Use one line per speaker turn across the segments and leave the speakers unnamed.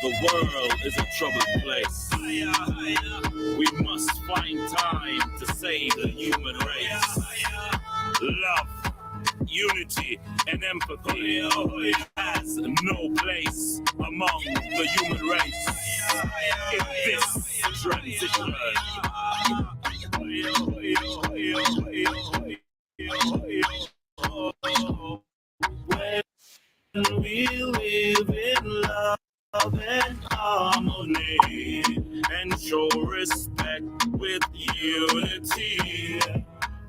The world is a troubled place. We must find time to save the human race. Love, unity, and empathy has no place among the human race in this transition. When we live in love and harmony and show respect with unity,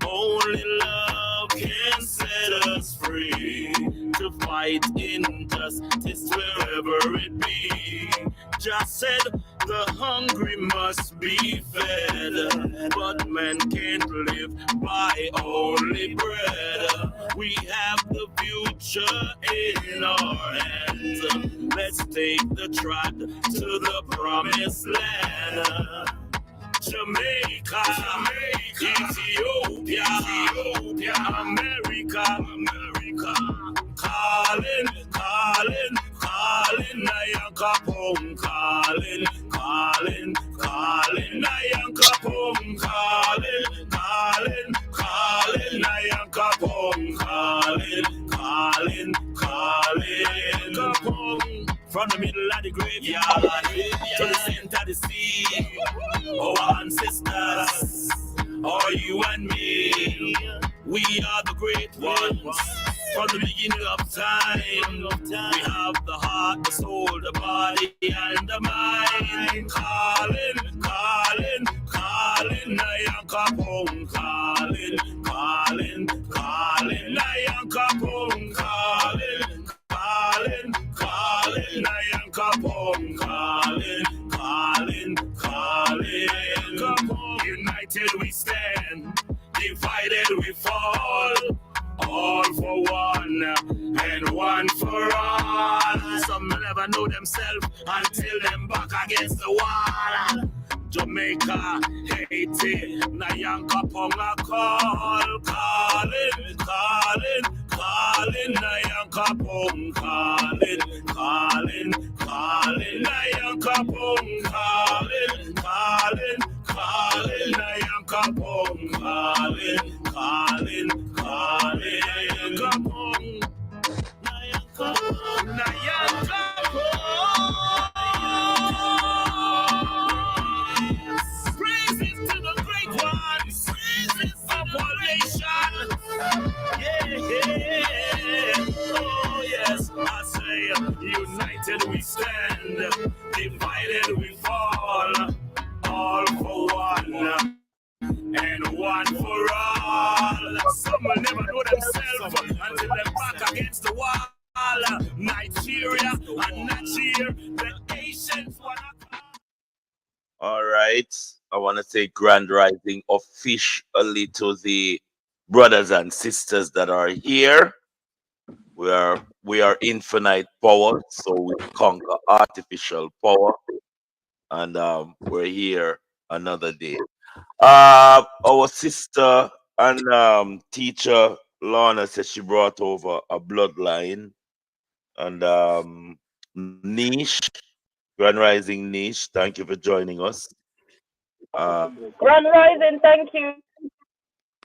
only love can set us free to fight injustice wherever it be. Just said the hungry must be fed, but man can't live by only bread. We have the future in our hands. Let's take the trot to the promised land. Jamaica, Ethiopia, America, calling, Nyankopong, calling, Nyankopong, calling, Nyankopong, calling, from the middle of the graveyard to the center of the sea. Our ancestors, are you and me? We are the great ones. From the beginning of time, we have the heart, the soul, the body, and the mind. Calling, Nyankopong, calling, Nyankopong, calling, Nyankopong, calling. United we stand, divided we fall. All for one and one for all. Some never know themselves until them back against the wall. Jamaica, Haiti, Nyankopong a call, calling, Nyankopong, calling, Nyankopong, calling, Nyankopong, calling, praises to the great ones, praises of our nation. Yeah. Oh yes, I say, united we stand, divided we fall. All for one and one for all. Some will never know themselves until they're back against the wall. Nigeria and Nigeria, the Asians wanna come.
All right. I want to say grand rising officially to the brothers and sisters that are here. We are infinite power, so we conquer artificial power, and we're here another day. Our sister and teacher Lorna says she brought over a bloodline, and Niche, Grand Rising Niche, thank you for joining us. Uh,
Grand Rising, thank you.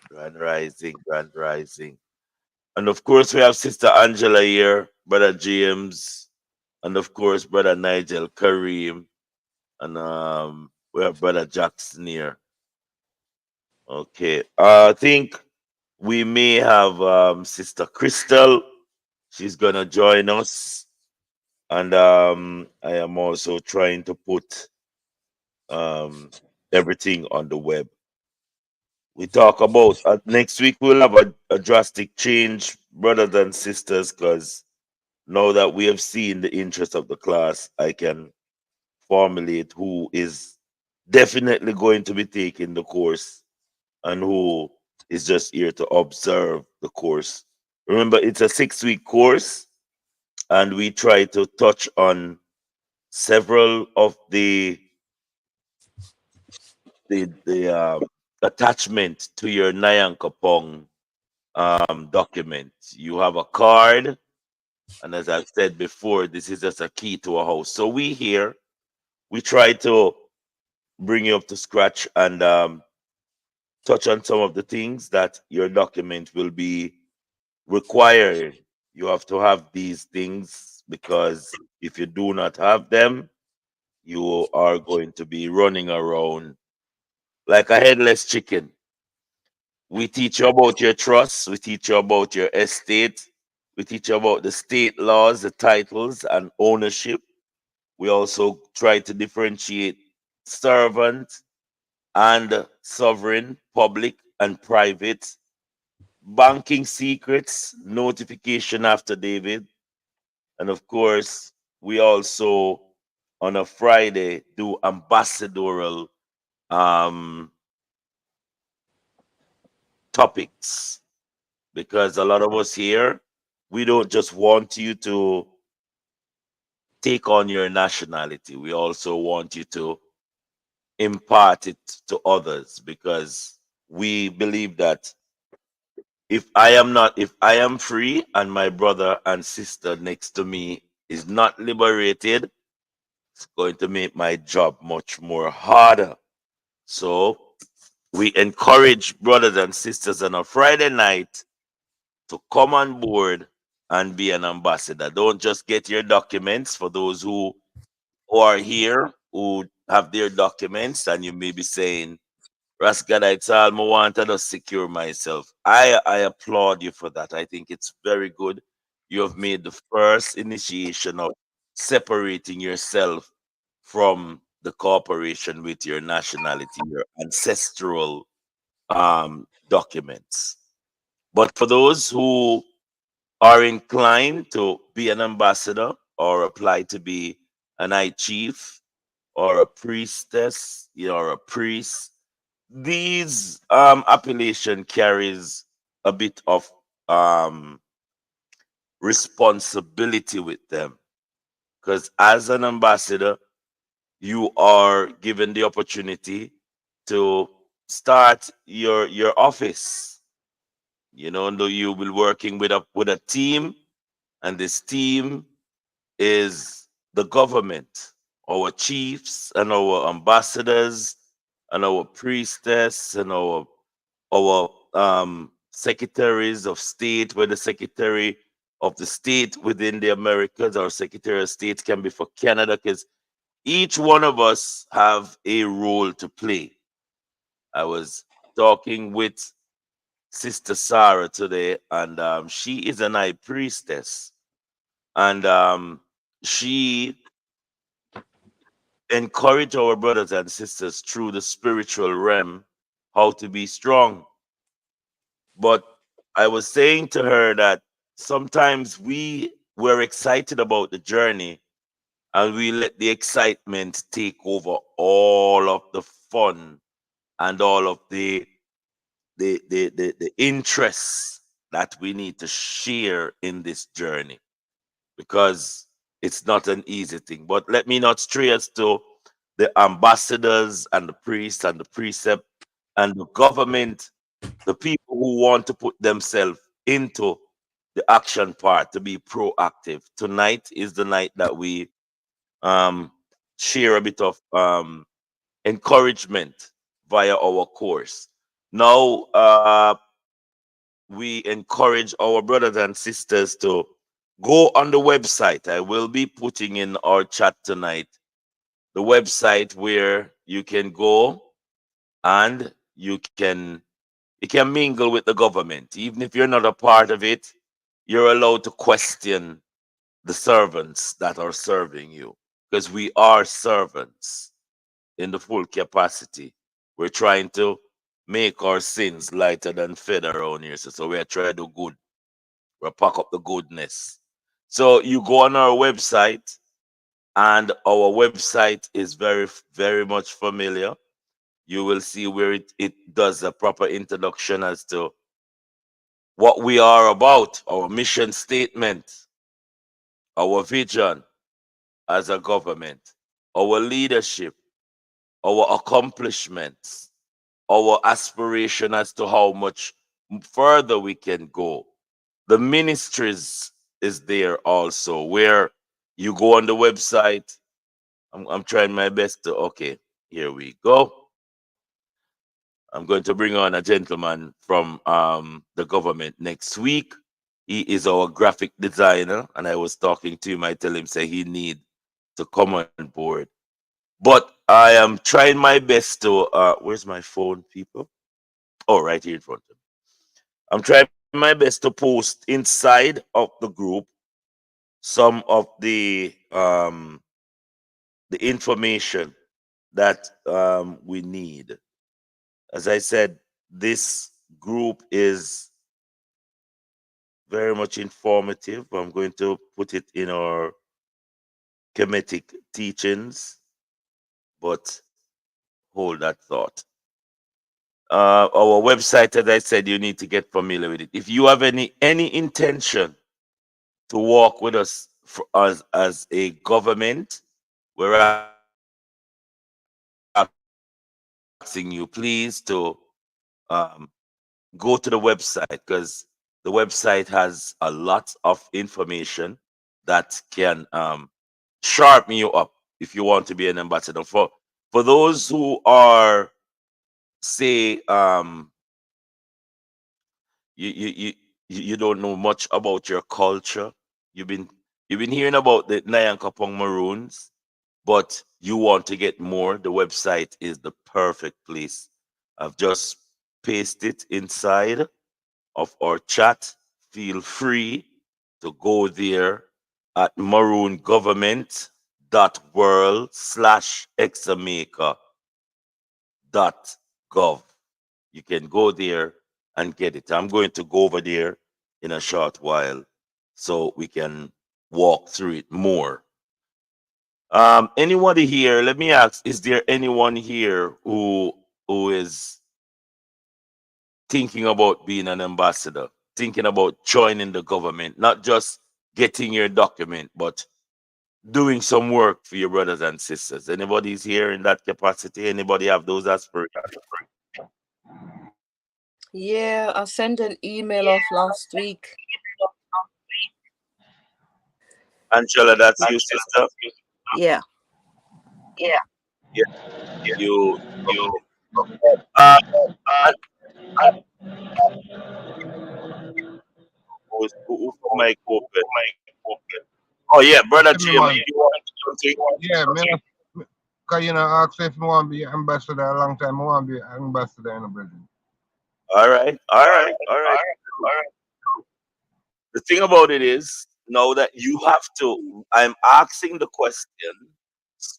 Grand Rising, Grand Rising. And of course, we have Sister Angela here, Brother James, and of course, Brother Nigel Kareem, and we have Brother Jackson here. Okay, I think we may have Sister Crystal. She's gonna join us, and I am also trying to put everything on the web. We talk about next week. We'll have a drastic change, brothers and sisters, because now that we have seen the interest of the class, I can formulate who is definitely going to be taking the course and who is just here to observe the course. Remember, it's a 6-week course, and we try to touch on several of the attachment to your Nyankopong document. You have a card, And as I've said before, this is just a key to a house. So we here, we try to bring you up to scratch and touch on some of the things that your document will be required. You have to have these things because if you do not have them, you are going to be running around like a headless chicken. We teach you about your trust, we teach you about your estate, we teach you about the state laws, the titles, and ownership. We also try to differentiate servant and sovereign, public and private, banking secrets, notification after David, and of course, we also on a Friday do ambassadorial um, topics because a lot of us here, we don't just want you to take on your nationality. We also want you to impart it to others because we believe that if I am free and my brother and sister next to me is not liberated, it's going to make my job much more harder. So we encourage brothers and sisters on a Friday night to come on board and be an ambassador. Don't just get your documents for those who are here who have their documents and you may be saying, Rascada, it's all I wanted to secure myself. I applaud you for that. I think it's very good. You have made the first initiation of separating yourself from the corporation with your nationality, your ancestral documents. But for those who are inclined to be an ambassador or apply to be an high chief or a priestess, or a priest, these appellation carries a bit of um, responsibility with them because as an ambassador, you are given the opportunity to start your office. You know, and you will working with a team, and this team is the government, our chiefs and our ambassadors and our priestess and our secretaries of state, where the secretary of the state within the Americas or secretary of state can be for Canada, because each one of us have a role to play. I was talking with Sister Sarah today, and she is an high priestess, and she encourage our brothers and sisters through the spiritual realm how to be strong. But I was saying to her that sometimes we were excited about the journey and we let the excitement take over all of the fun and all of the interests that we need to share in this journey because it's not an easy thing. But let me not stray as to the ambassadors and the priests and the precept and the government, the people who want to put themselves into the action part to be proactive. Tonight is the night that we um, share a bit of encouragement via our course. Now, we encourage our brothers and sisters to go on the website. I will be putting in our chat tonight the website where you can go and you can mingle with the government. Even if you're not a part of it, you're allowed to question the servants that are serving you because we are servants in the full capacity. We're trying to make our sins lighter than feather around here. So we're trying to do good. We'll pack up the goodness. So you go on our website, and our website is very much familiar. You will see where it does a proper introduction as to what we are about, our mission statement, our vision as a government, our leadership, our accomplishments, our aspiration as to how much further we can go, the ministries is there also, where you go on the website. I'm trying my best to. Okay, here we go. I'm going to bring on a gentleman from the government next week. He is our graphic designer, and I was talking to him. I tell him say he need to come on board. But I am trying my best to. Where's my phone, people? Oh, right here in front of me. I'm trying my best to post inside of the group some of the information that we need. As I said, this group is very much informative. I'm going to put it in our Kemetic teachings, but hold that thought. Our website, as I said, you need to get familiar with it. If you have any intention to walk with us as a government, we're asking you please to um, go to the website, because the website has a lot of information that can sharpen you up if you want to be an ambassador. For those who are, say, you you you you don't know much about your culture. You've been you've been hearing about the Nyankopong Maroons, but you want to get more. The website is the perfect place. I've just pasted it inside of our chat. Feel free to go there at maroongovernment.world/examaker.gov. You can go there and get it. I'm going to go over there in a short while so we can walk through it more. Anybody here? Let me ask: is there anyone here who is thinking about being an ambassador, thinking about joining the government, not just getting your document, but doing some work for your brothers and sisters? Anybody's here in that capacity? Anybody have those aspirations?
Yeah, I sent an email off last week.
Angela, that's you, sister.
Yeah.
Yeah, you. Okay. Uh, and who from my open? Oh yeah, brother James,
Everyone,
you want something?
yeah, man. Cause you know, ask if you want to be ambassador a long time. I want to be ambassador in the Britain.
All right, all right, all right. The thing about it is, know that you have to. I'm asking the question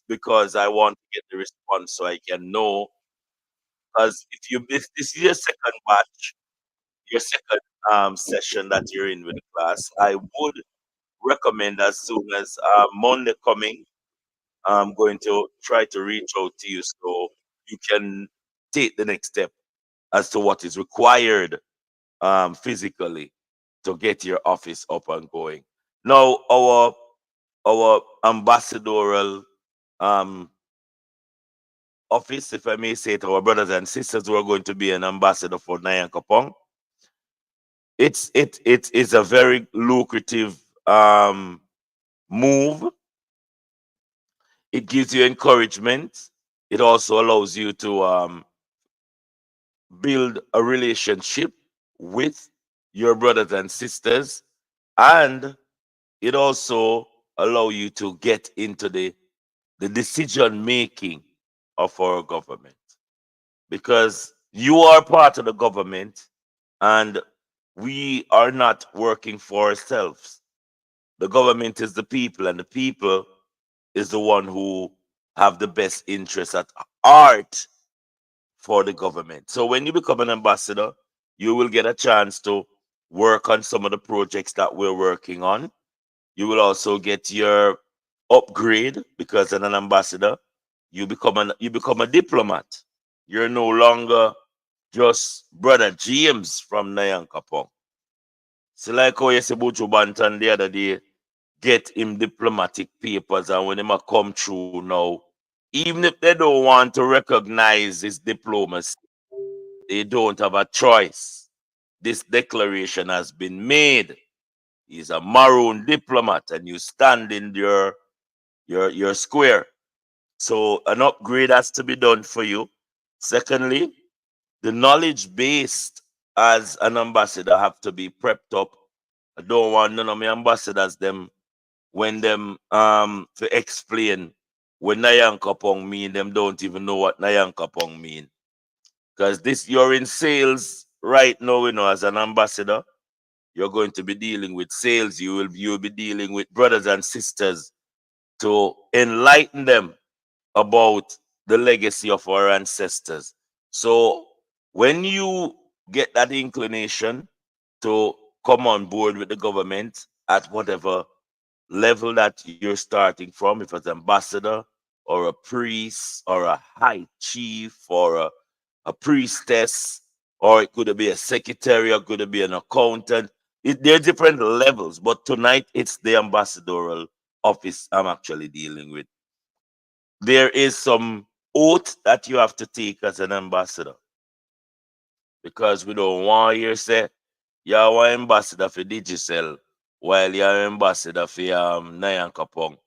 because I want to get the response so I can know. Because if this is your second batch, your second session that you're in with the class, I would recommend as soon as Monday coming, I'm going to try to reach out to you so you can take the next step as to what is required physically to get your office up and going. Now, our ambassadorial um, office, if I may say it, our brothers and sisters who are going to be an ambassador for Nyankopong, it is a very lucrative move. It gives you encouragement. It also allows you to build a relationship with your brothers and sisters, and it also allow you to get into the decision making of our government, because you are part of the government and we are not working for ourselves. The government is the people, and the people is the one who have the best interest at heart for the government. So when you become an ambassador, you will get a chance to work on some of the projects that we're working on. You will also get your upgrade, because as an ambassador, you become a diplomat. You're no longer just brother James from Nyankopong. So like how you see Buju Banton the other day, get him diplomatic papers, and when him a come through now, even if they don't want to recognize his diplomacy, they don't have a choice. This declaration has been made. He's a maroon diplomat, and you stand in your square. So an upgrade has to be done for you. Secondly, the knowledge based as an ambassador have to be prepped up. I don't want none of my ambassadors them when them to explain what Nyankopong mean, them don't even know what Nyankopong mean. Because this you're in sales right now, as an ambassador, you're going to be dealing with sales, you'll be dealing with brothers and sisters to enlighten them about the legacy of our ancestors. So when you get that inclination to come on board with the government at whatever level that you're starting from, if it's ambassador or a priest or a high chief or a priestess, or it could be a secretary, or could be an accountant. There are different levels, but tonight it's the ambassadorial office I'm actually dealing with. There is some oath that you have to take as an ambassador, because we don't want you to say you're an ambassador for Digicel while you're an ambassador for Nyankopong.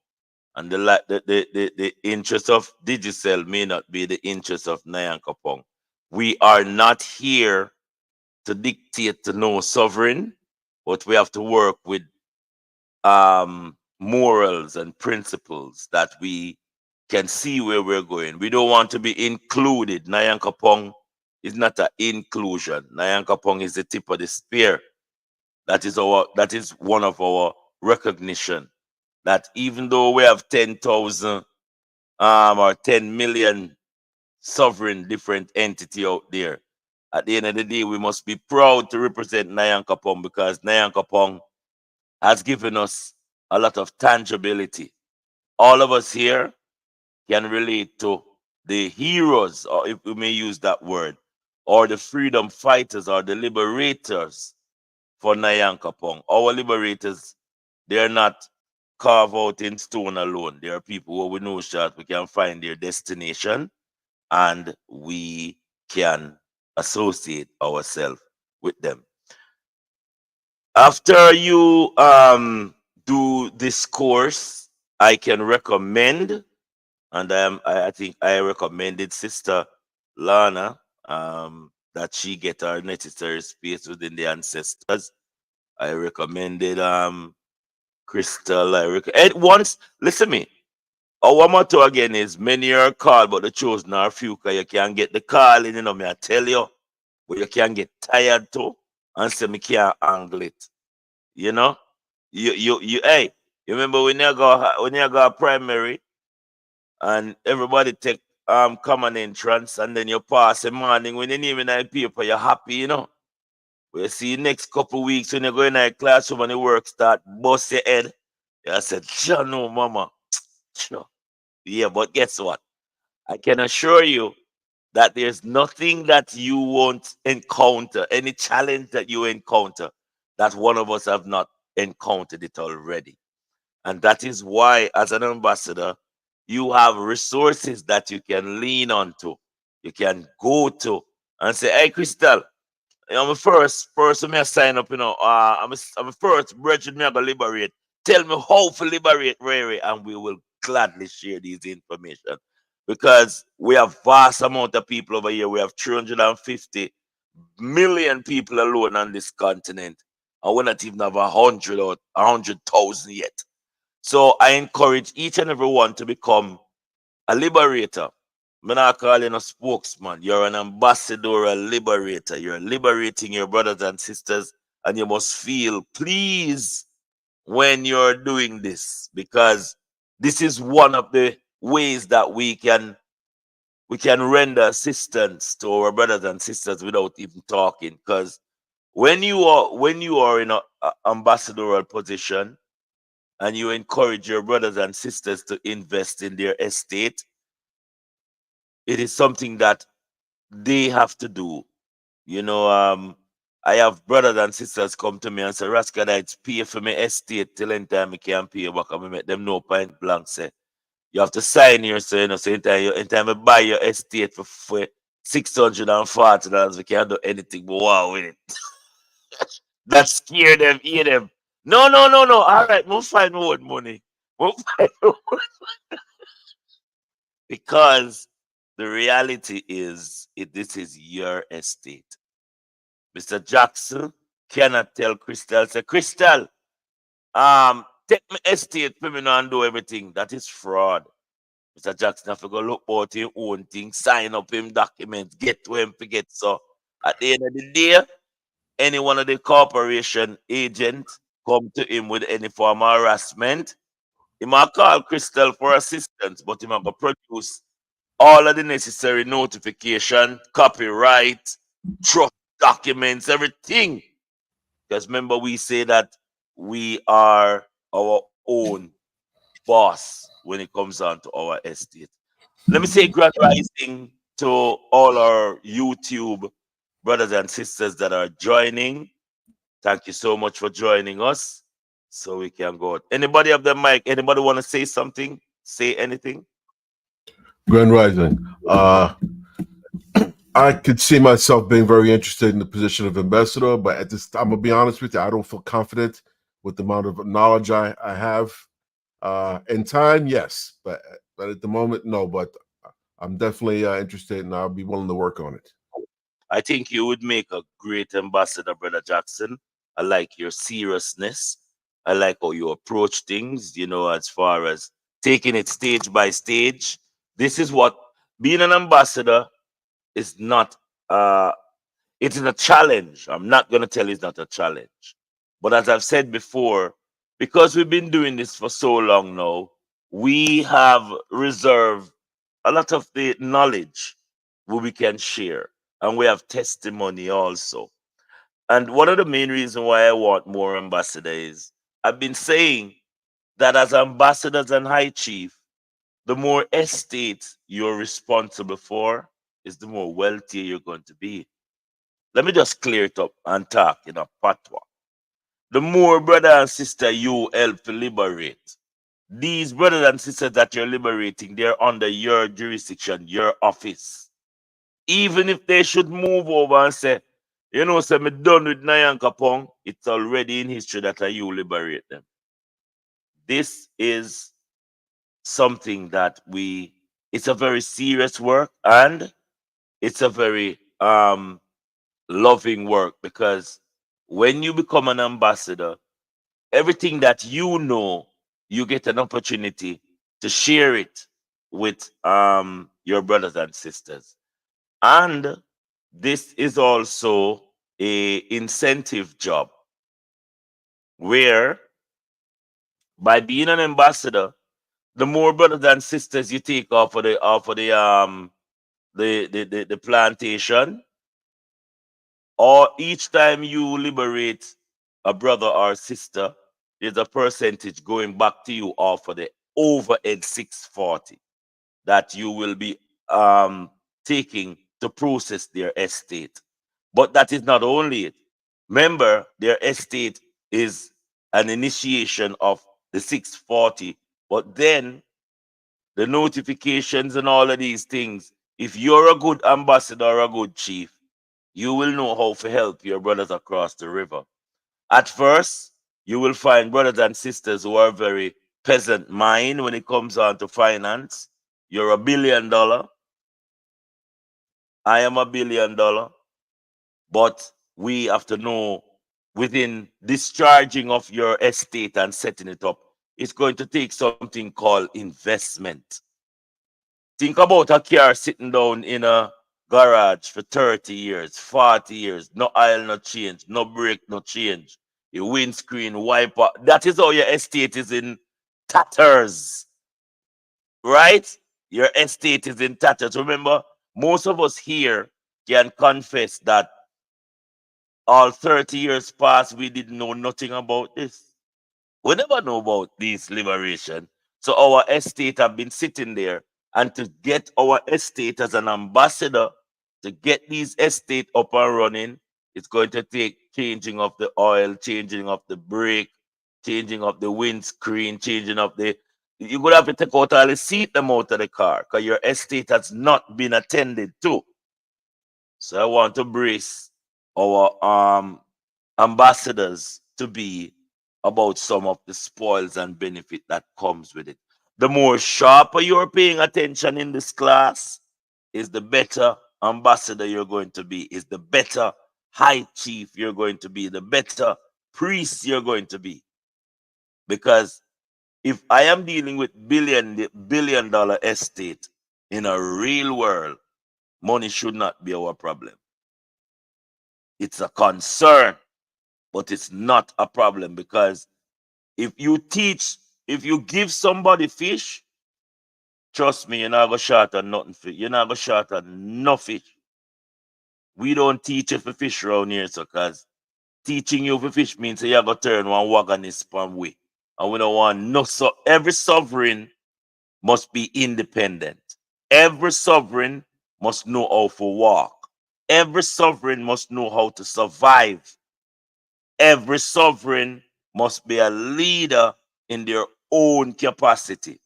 And the interest of Digicel may not be the interest of Nyankopong. We are not here to dictate to no sovereign, but we have to work with morals and principles that we can see where we're going. We don't want to be included. Nyankopong is not an inclusion. Nyankopong is the tip of the spear. That is one of our recognition. That even though we have 10,000 or 10 million sovereign different entity out there, at the end of the day, we must be proud to represent Nyankopong, because Nyankopong has given us a lot of tangibility. All of us here can relate to the heroes, or if we may use that word, or the freedom fighters, or the liberators for Nyankopong. Our liberators, they're not carved out in stone alone. There are people who we know that we can find their destination, and we can associate ourselves with them. After you do this course, I can recommend, and I think I recommended Sister Lana that she get her necessary space within the ancestors. I recommended Crystal. Once, listen me. Our motto again is many are called, but the chosen are few. Cause you can get the calling, me I tell you, but you can get tired too, and say me can't angle it. You know, hey, you remember when you go primary, and everybody take common entrance, and then you pass the morning when you name in that paper, you're happy, We see next couple weeks when you go in that classroom and the work start bust your head. I said, sure, no, mama. Sure. Yeah, but guess what? I can assure you that there's nothing that you won't encounter, any challenge that you encounter, that one of us have not encountered it already. And that is why, as an ambassador, you have resources that you can lean onto, you can go to and say, hey, Crystal, I'm the first person me sign up, I'm the first brethren me I go liberate. Tell me how to liberate Rary, and we will gladly share these information. Because we have vast amount of people over here. We have 350 million people alone on this continent. And we not even have 100 or 100,000 yet. So I encourage each and every one to become a liberator. I'm not calling a spokesman. You're an ambassador, a liberator. You're liberating your brothers and sisters, and you must feel pleased when you're doing this, because this is one of the ways that we can render assistance to our brothers and sisters without even talking. Because when you are in an ambassadorial position, and you encourage your brothers and sisters to invest in their estate, it is something that they have to do. I have brothers and sisters come to me and say, Raskadites, pay for my estate till in time I can pay back. And I make them know point blank say, you have to sign here, so so in time I buy your estate for $640, we can't do anything but wow with it. That scare them, hear them. No. All right, we'll find more money. We'll find more. Because the reality is, this is your estate. Mr. Jackson cannot tell Crystal, say, Crystal, take my estate for me now and do everything. That is fraud. Mr. Jackson have to go look out his own thing, sign up him documents, get to him forget. So at the end of the day, any one of the corporation agent come to him with any form of harassment, he might call Crystal for assistance, but he might go produce all of the necessary notification, copyright, trust documents, everything. Because remember, we say that we are our own boss when it comes down to our estate. Let me say grand rising to all our YouTube brothers and sisters that are joining. Thank you so much for joining us. So we can go. Anybody have the mic? Anybody want to say something? Say anything?
Grand Rising. I could see myself being very interested in the position of ambassador, but at this time, I'm gonna be honest with you, I don't feel confident with the amount of knowledge I have. In time, yes, but at the moment, no. But I'm definitely interested, and I'll be willing to work on it.
I think you would make a great ambassador, Brother Jackson. I like your seriousness. I like how you approach things, as far as taking it stage by stage. This is what being an ambassador is not. It is a challenge. I'm not going to tell you it's not a challenge. But as I've said before, because we've been doing this for so long now, we have reserved a lot of the knowledge we can share. And we have testimony also. And one of the main reasons why I want more ambassadors is I've been saying that as ambassadors and high chief, the more estates you're responsible for, is the more wealthier you're going to be. Let me just clear it up and talk in a patwa. The more brother and sister you help to liberate, these brothers and sisters that you're liberating, they're under your jurisdiction, your office. Even if they should move over and say, say me done with Nyankopong, it's already in history that you liberate them. This is something that it's a very serious work, and it's a very loving work, because when you become an ambassador, everything that you get an opportunity to share it with your brothers and sisters. And this is also a incentive job, where by being an ambassador, the more brothers and sisters you take off of the plantation, or each time you liberate a brother or sister, there's a percentage going back to you off of the overhead 640 that you will be taking to process their estate. But that is not only it. Remember, their estate is an initiation of the 640, but then the notifications and all of these things, if you're a good ambassador or a good chief, you will know how to help your brothers across the river. At first, you will find brothers and sisters who are very peasant mind when it comes on to finance. You're $1 billion. I am $1 billion. But we have to know, within discharging of your estate and setting it up, it's going to take something called investment. Think about a car sitting down in a garage for 30 years, 40 years, no oil, no change, no brake, no change. Your windscreen, wiper. That is how your estate is in tatters, right? Your estate is in tatters. Remember, most of us here can confess that all 30 years past, we didn't know nothing about this. We never know about this liberation. So our estate have been sitting there. And to get our estate as an ambassador, to get these estate up and running, it's going to take changing of the oil, changing of the brake, changing of the windscreen, changing of the. You're going to have to take out all the seat them out of the car, because your estate has not been attended to. So I want to brace our ambassadors to be about some of the spoils and benefit that comes with it. The more sharper you're paying attention in this class, is the better ambassador you're going to be, is the better high chief you're going to be, the better priest you're going to be. Because if I am dealing with billion dollar estate in a real world, money should not be our problem. It's a concern, but it's not a problem, because if you give somebody fish, trust me, you're not gonna short on nothing fish. You're not gonna short on no fish. We don't teach you for fish around here, so cause teaching you for fish means you have to turn one wagon is span way. And we don't want no, so every sovereign must be independent. Every sovereign must know how to walk. Every sovereign must know how to survive. Every sovereign must be a leader in their own capacity.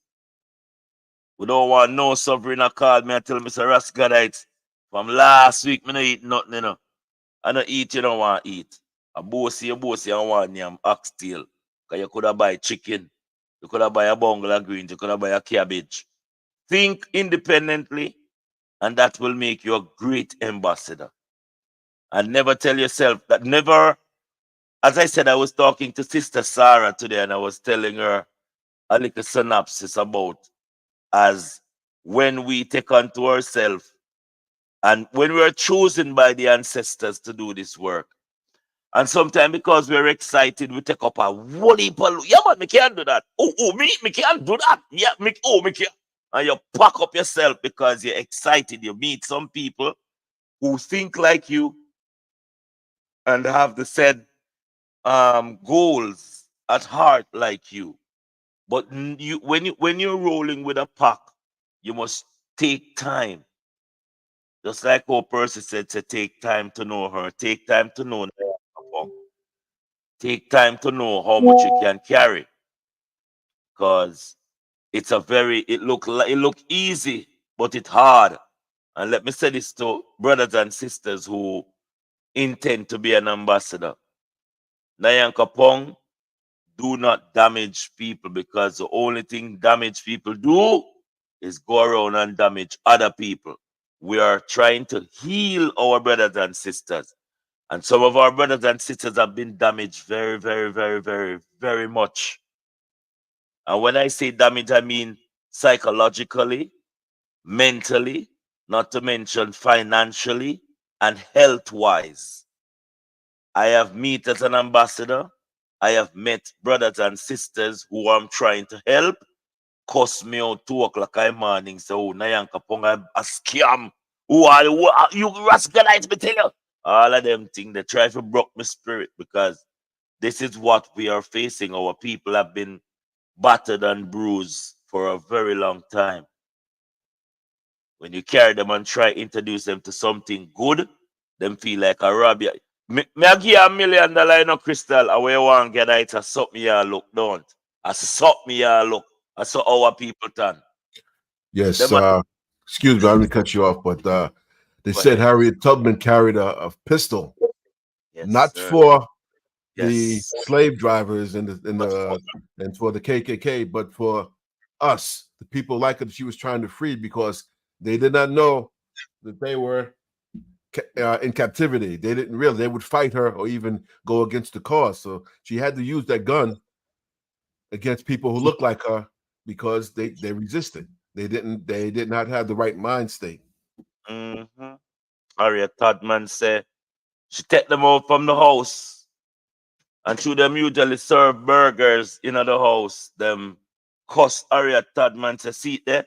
We don't want no sovereign to call me and tell me, Mr. Rascalites, from last week, I don't eat nothing, you know. I don't eat, you don't want to eat. A bossy, I want yam oxtail. Because you could have buy chicken. You could have buy a bungle of greens. You could have buy a cabbage. Think independently, and that will make you a great ambassador. And never tell yourself that never, as I said, I was talking to Sister Sarah today, and I was telling her a little synopsis about as when we take unto ourselves and when we are chosen by the ancestors to do this work. And sometimes because we're excited, we take up a whole heap of, yeah, man, me can't do that. Me can't do that. Yeah, me can't. And you pack up yourself because you're excited. You meet some people who think like you and have the said goals at heart like you. But when you're rolling with a pack, you must take time. Just like our Percy said, to take time to know her, take time to know Nyankopong. Take time to know how much you can carry. Because it's it look easy, but it's hard. And let me say this to brothers and sisters who intend to be an ambassador. Nyankopong, do not damage people, because the only thing damage people do is go around and damage other people. We are trying to heal our brothers and sisters. And some of our brothers and sisters have been damaged very, very, very, very, very much. And when I say damage, I mean psychologically, mentally, not to mention financially and health-wise. I have met as an ambassador. I have met brothers and sisters who I'm trying to help cuss me out 2 o'clock in the morning. So, Nyankopong, a scam. Who are you rascalites, me tell you? All of them things, they try to broke my spirit, because this is what we are facing. Our people have been battered and bruised for a very long time. When you carry them and try to introduce them to something good, them feel like a rob. Me I give you $1 million, you know, Crystal. And where you want to get it, I suck me your look, don't. I suck me your look. I saw our people turn.
Yes,
Them
excuse me, I'm going to cut you off, but they
Go
said
ahead.
Harriet Tubman carried a pistol,
Yes,
not
sir.
for the
Yes.
slave drivers and for the KKK, but for us, the people like her that she was trying to free, because they did not know that they were in captivity. They didn't realize they would fight her or even go against the cause. So she had to use that gun against people who look like her, because they resisted. They did not have the right mind state.
Mm-hmm. Harriet Tubman said she take them out from the house, and through them usually serve burgers in the house. Them cuss Harriet Tubman to see there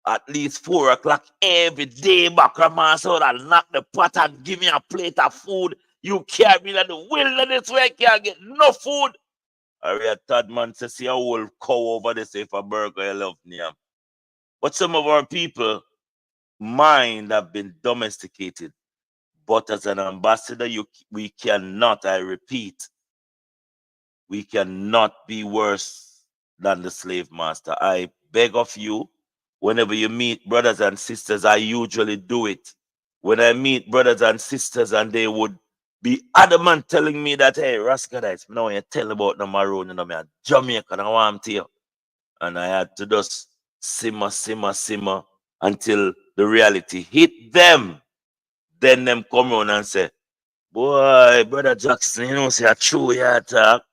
at least 4 o'clock every day. Back her man, so that knock the pot and give me a plate of food. You carry me in the wilderness where I can't get no food. Harriet Tubman says, see a whole cow over there, say, for burger, you love name. But some of our people mind have been domesticated. But as an ambassador, we cannot, I repeat, we cannot be worse than the slave master. I beg of you, whenever you meet brothers and sisters, I usually do it. When I meet brothers and sisters and they would be adamant telling me that, hey, Rascalites, now you tell about the maroon, you know, me a Jamaica, and I want to you. And I had to just simmer until the reality hit them. Then them come on and say, boy, Brother Jackson, you know, say a true you talk,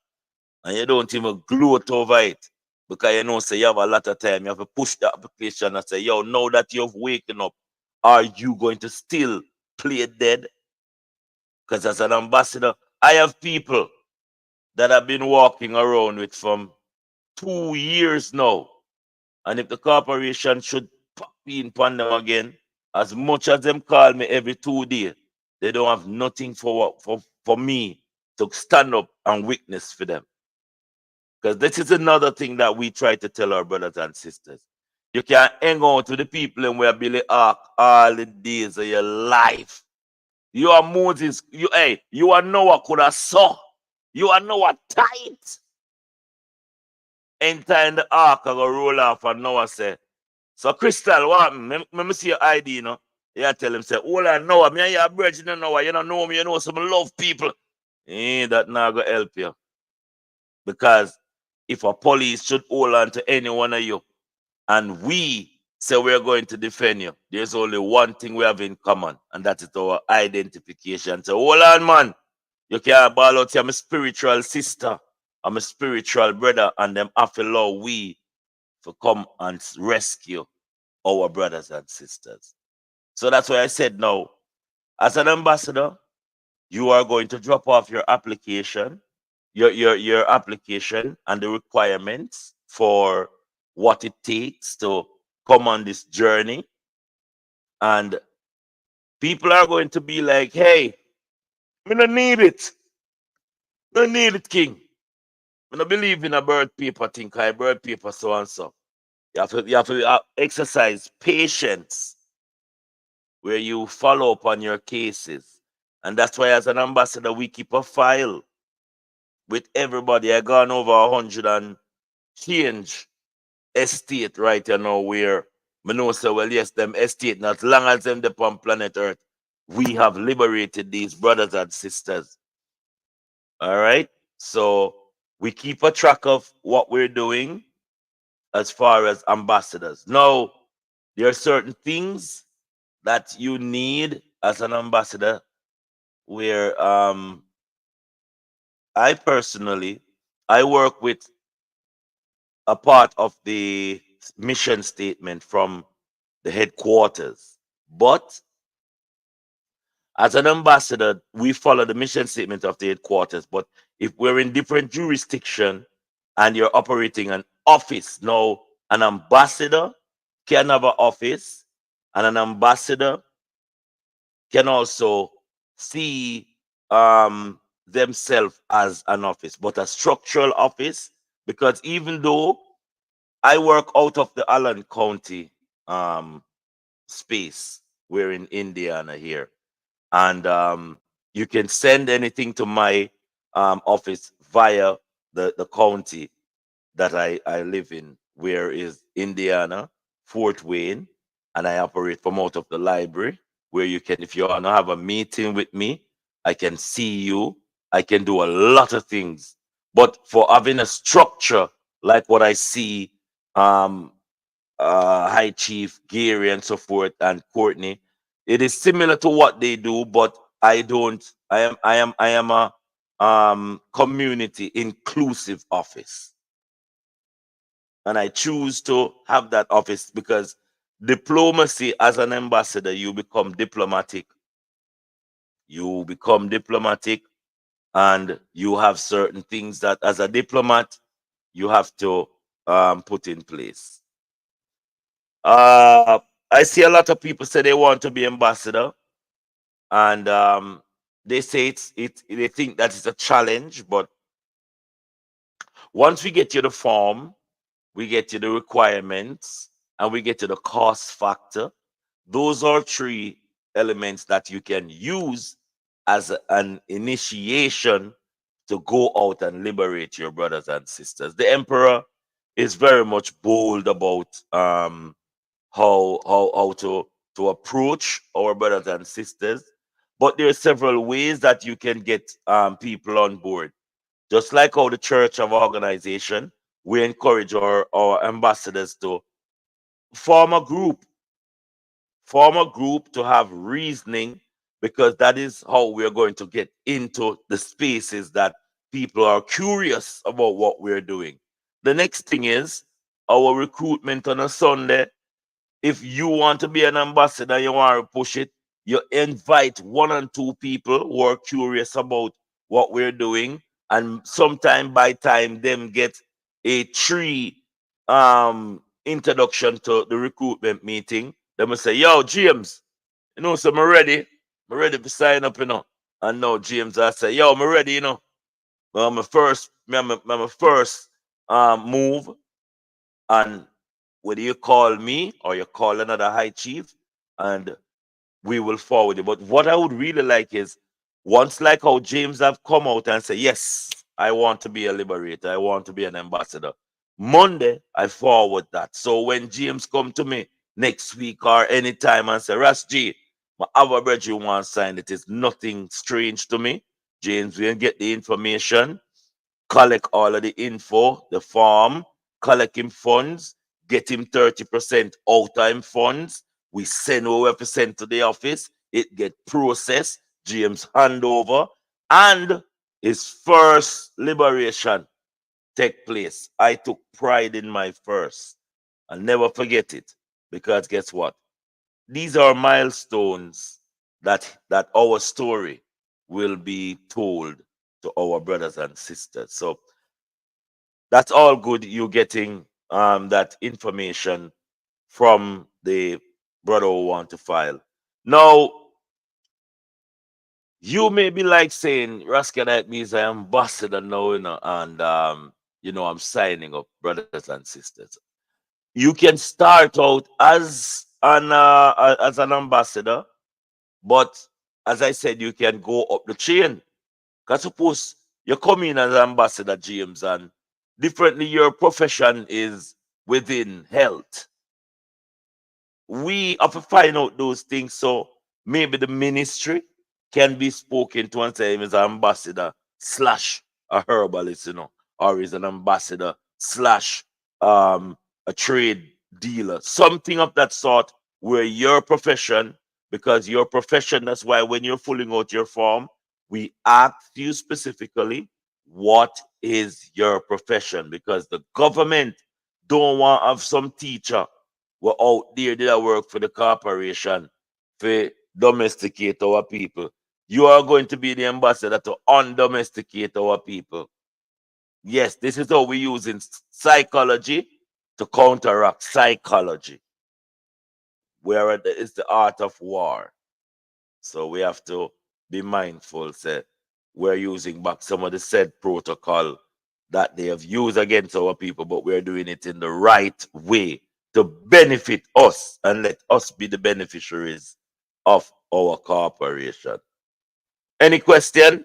and you don't even gloat over it. Because you know, say you have a lot of time, you have to push the application and say, yo, now that you've waken up, are you going to still play dead? Because as an ambassador, I have people that I've been walking around with from 2 years now. And if the corporation should pop in upon them again, as much as them call me every 2 days, they don't have nothing for me to stand up and witness for them. Because this is another thing that we try to tell our brothers and sisters. You can't hang out with the people and wear Billy Ark all the days of your life. You are Moses, you are Noah could have saw. You are Noah tight. Anytime the ark I go roll off and Noah say, so Crystal, what happened? Let me see your ID, you know. Yeah, tell him, say, hold on, Noah, me and your bridge, you know, you don't know me, you know some love people. That not gonna help you. Because if a police should hold on to any one of you and we say we're going to defend you, there's only one thing we have in common, and that is our identification. So hold on, man. You can't ball out, I'm a spiritual sister, I'm a spiritual brother, and them have to allow we to come and rescue our brothers and sisters. So that's why I said now, as an ambassador, you are going to drop off your application, your application and the requirements for what it takes to come on this journey. And people are going to be like, hey, we don't need it. We don't need it, King. I don't believe in a bird paper thing, I bird paper so and so. You have to exercise patience where you follow up on your cases. And that's why as an ambassador, we keep a file with everybody. I gone over 100 and change estate right now where I know say, well, yes, them estate, not long as them upon planet Earth, we have liberated these brothers and sisters. All right. So we keep a track of what we're doing as far as ambassadors. Now, there are certain things that you need as an ambassador where I personally I work with a part of the mission statement from the headquarters. But as an ambassador, we follow the mission statement of the headquarters. But if we're in different jurisdiction and you're operating an office, now an ambassador can have an office, and an ambassador can also see themselves as an office, but a structural office, because even though I work out of the Allen County space, we're in Indiana here, and you can send anything to my office via the county that I live in, where is Indiana, Fort Wayne, and I operate from out of the library, where you can, if you want to have a meeting with me, I can see you. I can do a lot of things. But for having a structure like what I see, High Chief Gary and so forth, and Courtney, it is similar to what they do, but I don't. I am a community inclusive office. And I choose to have that office because diplomacy, as an ambassador, you become diplomatic. You become diplomatic, and you have certain things that, as a diplomat, you have to put in place. I see a lot of people say they want to be ambassador, and they say they think that it's a challenge. But once we get you the form, we get you the requirements, and we get you the cost factor. Those are 3 elements that you can use as an initiation to go out and liberate your brothers and sisters. The emperor is very much bold about how to approach our brothers and sisters, But there are several ways that you can get people on board. Just like how the church have organization, we encourage our ambassadors to form a group, to have reasoning, because that is how we're going to get into the spaces that people are curious about what we're doing. The next thing is our recruitment on a Sunday. If you want to be an ambassador, you want to push it, you invite 1 and 2 people who are curious about what we're doing, and sometime by time them get a 3 introduction to the recruitment meeting, they will say, yo, James, you know, so I'm ready. I'm ready to sign up, you know. And now James, I say, yo, I'm ready, you know. My first move, and whether you call me or you call another high chief, and we will forward it. But what I would really like is, once like how James have come out and say, yes, I want to be a liberator, I want to be an ambassador. Monday, I forward that. So when James come to me next week or anytime and say, Ras G, my other brother want to sign it, is nothing strange to me. James will get the information, collect all of the info, the form, collect him funds, get him 30% out of him funds. We send over percent to the office, it get processed, James hand over, and his first liberation take place. I took pride in my first. I'll never forget it, because guess what? These are milestones that our story will be told to our brothers and sisters. So that's all good. You getting that information from the brother who want to file. Now, you may be like saying, Rascalite means I am ambassador now, you know, and you know, I'm signing up, brothers and sisters. You can start out as an ambassador, but as I said, you can go up the chain. Because suppose you come in as ambassador, James, and differently your profession is within health. We have to find out those things, so maybe the ministry can be spoken to and say he's an ambassador slash a herbalist, you know, or he's an ambassador slash a trade dealer, something of that sort, where your profession, because your profession, that's why when you're filling out your form, we ask you specifically, what is your profession? Because the government don't want to have some teacher were out there did work for the corporation for domesticate our people. You are going to be the ambassador to undomesticate our people. Yes, this is how we use in psychology to counteract psychology, where it's the art of war. So we have to be mindful, say, we're using back some of the said protocol that they have used against our people, but we're doing it in the right way to benefit us and let us be the beneficiaries of our corporation. Any question?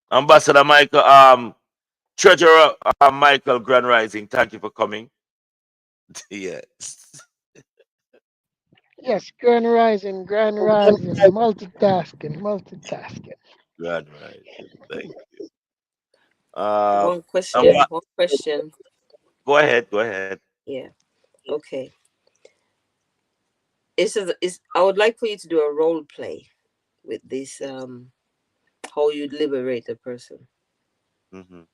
Ambassador Michael, Treasurer Michael Grand Rising, thank you for coming. Yes.
Yes, grand rising, multitasking.
Grand Rising. Thank you.
One
Amba-
question. One question.
go ahead. Go ahead.
Yeah. Okay. I would like for you to do a role play with this. How you liberate a person.
Mhm.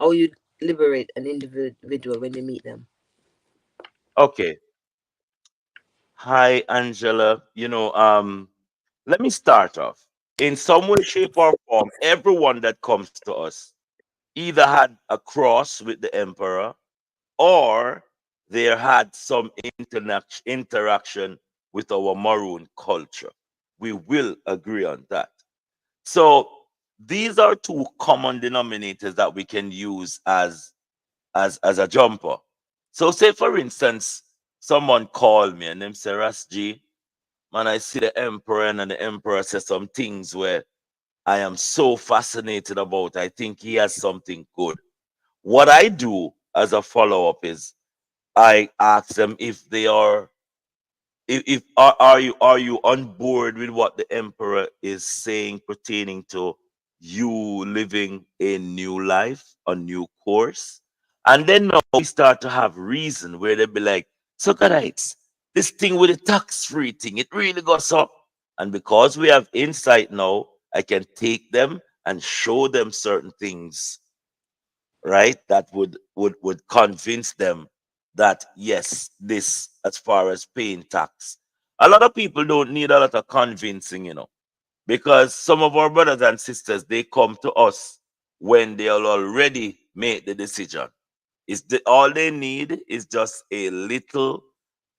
How you liberate an individual when you meet them.
Okay. Hi, Angela. You know, let me start off. In some way, shape, or form, everyone that comes to us either had a cross with the emperor, or they had some interaction with our maroon culture. We will agree on that. So these are 2 common denominators that we can use as a jumper. So say for instance, someone called me and them say, Ras G, man, I see the emperor, and the emperor says some things where I am so fascinated about. I think he has something good. What I do as a follow-up is I ask them if they are if are you on board with what the emperor is saying pertaining to you living a new life, a new course? And then now we start to have reason where they be like, Socarites, this thing with the tax-free thing, it really goes up. And because we have insight now, I can take them and show them certain things, right? That would convince them that yes, this as far as paying tax. A lot of people don't need a lot of convincing, because some of our brothers and sisters they come to us when they'll already made the decision. All they need is just a little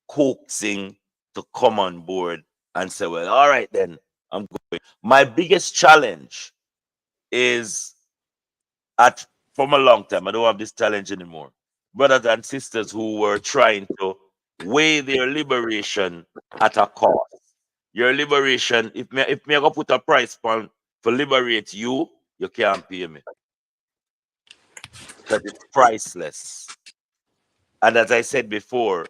coaxing to come on board and say, well, all right then, I'm going. My biggest challenge is at from a long time. I don't have this challenge anymore. Brothers and sisters who were trying to weigh their liberation at a cost. Your liberation, if me I go put a price point for liberate you, you can't pay me. Because it's priceless. And as I said before,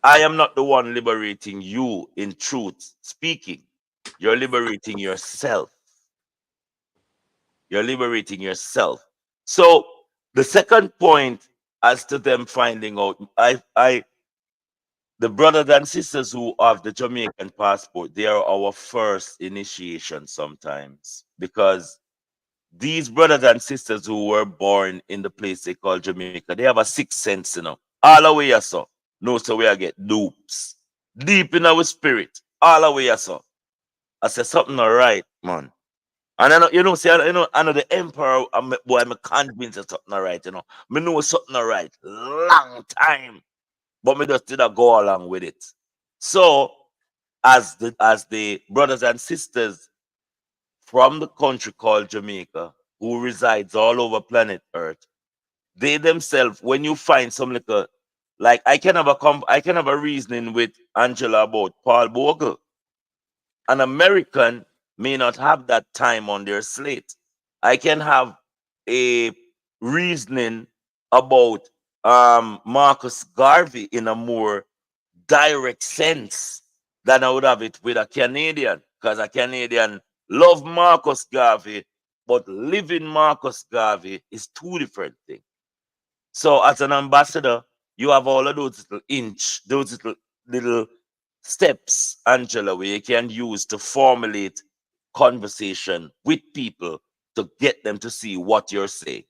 I am not the one liberating you in truth speaking. You're liberating yourself. You're liberating yourself. So the second point as to them finding out, the brothers and sisters who have the Jamaican passport, they are our first initiation sometimes, because these brothers and sisters who were born in the place they call Jamaica, they have a sixth sense, all the way, so. No, so we are get dupes. Deep in our spirit, all the way, so. I said something all right, man. And I know, see, I know the emperor, I'm convinced of something all right, Me know something all right. Long time. But me just did not go along with it. So, as the brothers and sisters from the country called Jamaica, who resides all over planet Earth, they themselves, when you find some like I can have a reasoning with Angela about Paul Bogle. An American may not have that time on their slate. I can have a reasoning about Marcus Garvey in a more direct sense than I would have it with a Canadian, because a Canadian love Marcus Garvey, but living Marcus Garvey is two different things. So as an ambassador, you have all of those little steps, Angela, where you can use to formulate conversation with people to get them to see what you're saying.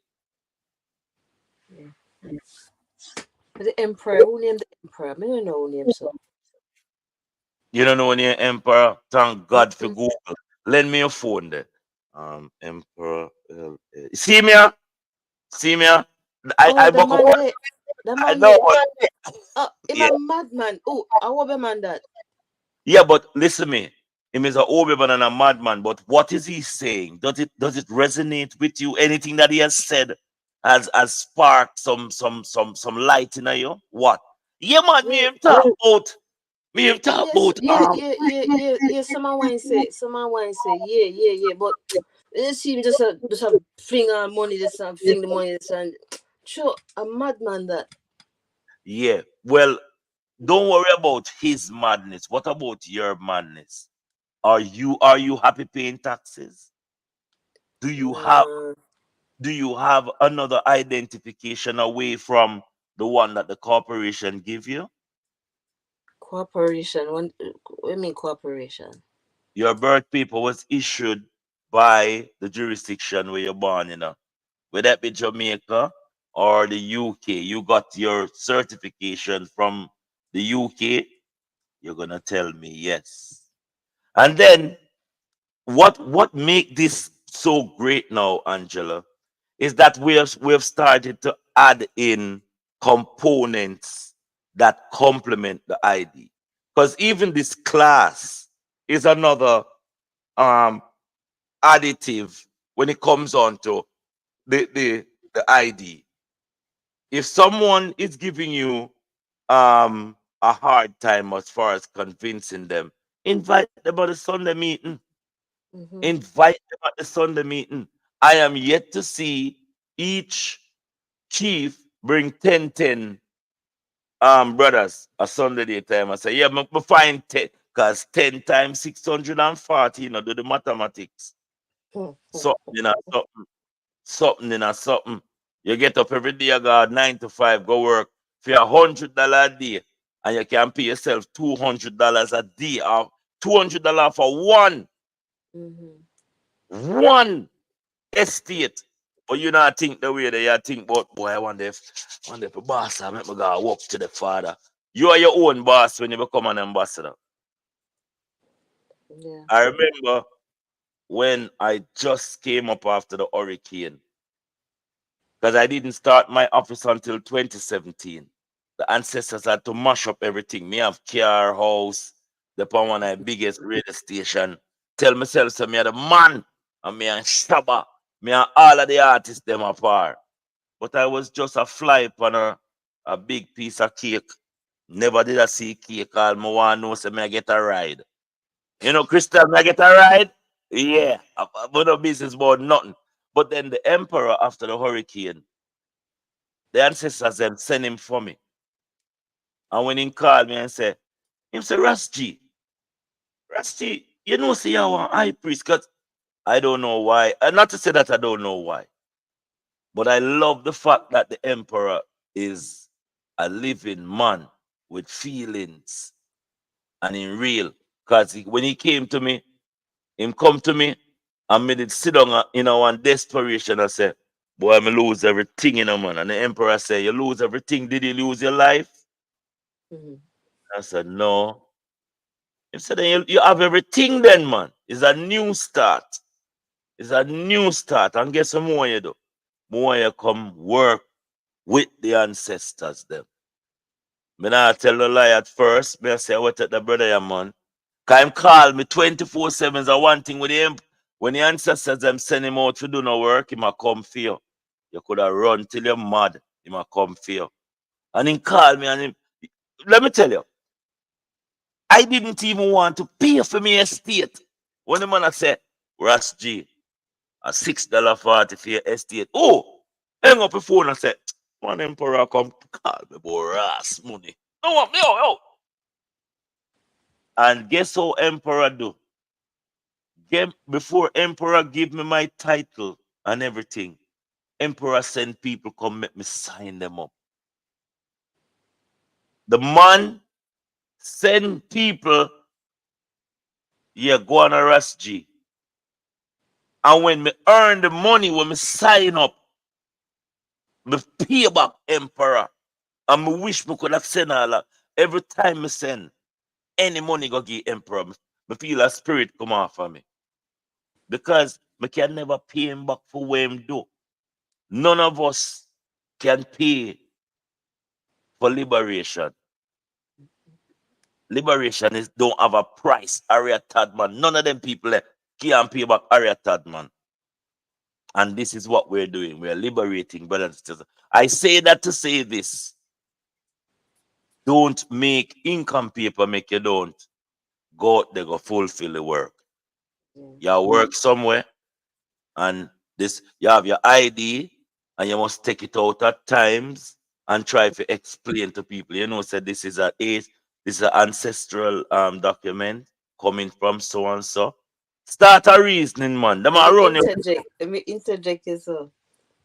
The emperor, who named the emperor? I don't know who named so.
You don't know when you're emperor? Thank God for Google. Lend me your phone there. Emperor. See me? See me? I
The
buck up.
man there. The
I
man
know.
there. Him
Yeah.
a madman. Oh, I want a man that.
Yeah, but listen me. Him is a Obi-Wan and a madman, but what is he saying? Does it resonate with you? Anything that he has said has sparked some light in you? What? Yeah, man, me
Yeah,
him talk about. Me him talk
yes,
about.
yeah. Someone want say, yeah. But it seems just a fling on money, just a fling the money, just and sure, a madman that.
Yeah. Well, don't worry about his madness. What about your madness? Are you happy paying taxes? Do you have
Nah,
do you have another identification away from the one that the corporation give you?
cooperation. What do you mean cooperation?
Your birth paper was issued by the jurisdiction where you're born, Would that be Jamaica or the UK? You got your certification from the UK? You're gonna tell me yes. And then what make this so great now, Angela, is that we have started to add in components that complement the ID. Because even this class is another um additive when it comes on to the ID. If someone is giving you a hard time as far as convincing them, invite them at the Sunday meeting.
Mm-hmm.
Invite them at the Sunday meeting. I am yet to see each chief bring 10 10 brothers, a Sunday daytime. I say, yeah, me find 10, because 10 times 640, do the mathematics. Something in a something, something in a something. You get up every day, you go 9 to 5, go work for $100 a day, and you can pay yourself $200 a day, or $200 for one estate. But you not think the way that you think, but boy, I wonder if a boss I make me go walk to the father. You are your own boss when you become an ambassador.
Yeah.
I remember when I just came up after the hurricane, because I didn't start my office until 2017. The ancestors had to mash up everything. Me have car, house, the one of the biggest radio station. Tell myself, so me are the man, and me and Shabba, me and all of the artists them apart. But I was just a fly upon a big piece of cake. Never did I see cake. All me want to know, so me I get a ride. You know, Crystal, me I get a ride? Yeah. But no business about nothing. But then the emperor, after the hurricane, the ancestors them send him for me. And when he called me and said, him say, Rusty, you know, see you are high priest, because I don't know why. And not to say that I don't know why. But I love the fact that the emperor is a living man with feelings and in real. Because when he came to me, him come to me and me did sit down in one desperation. I said, boy, I lose everything in a man. And the emperor said, you lose everything. Did you lose your life? I said, no. He said, then you have everything then, man. It's a new start. It's a new start. And guess what more you do? More you come work with the ancestors them. Me not tell the lie at first. Me I say, what at the brother, yeah, man. Cause him call me 24/7 is a one thing with him. When the ancestors them send him out to do no work, he might come for you. You could have run till you're mad. He might come for you. And he call me and him, let me tell you, I didn't even want to pay for me estate. When the man I say, Ras G, a $6.40 for your estate. Oh, hang up the phone and say, one emperor come call me about Ras money. No, yo. And guess how emperor do? Before emperor give me my title and everything, emperor send people come make me sign them up. The man send people, yeah, go on a Ras G. And when me earn the money, when me sign up, me pay back emperor. And me wish me could have sent all that. Every time me send any money go give emperor, me feel a spirit come off of me. Because me can never pay him back for what him do. None of us can pay for liberation. Liberation is don't have a price. Harriet Tadman. None of them people can pay back Harriet Tadman. And this is what we're doing. We're liberating brothers and sisters. I say that to say this. Don't make income paper make you don't go out there go fulfill the work. You work somewhere and this you have your ID and you must take it out at times and try to explain to people. You know, say this is this is an ancestral document coming from so and so. Start a reasoning, man. Them are running.
Let me interject yourself.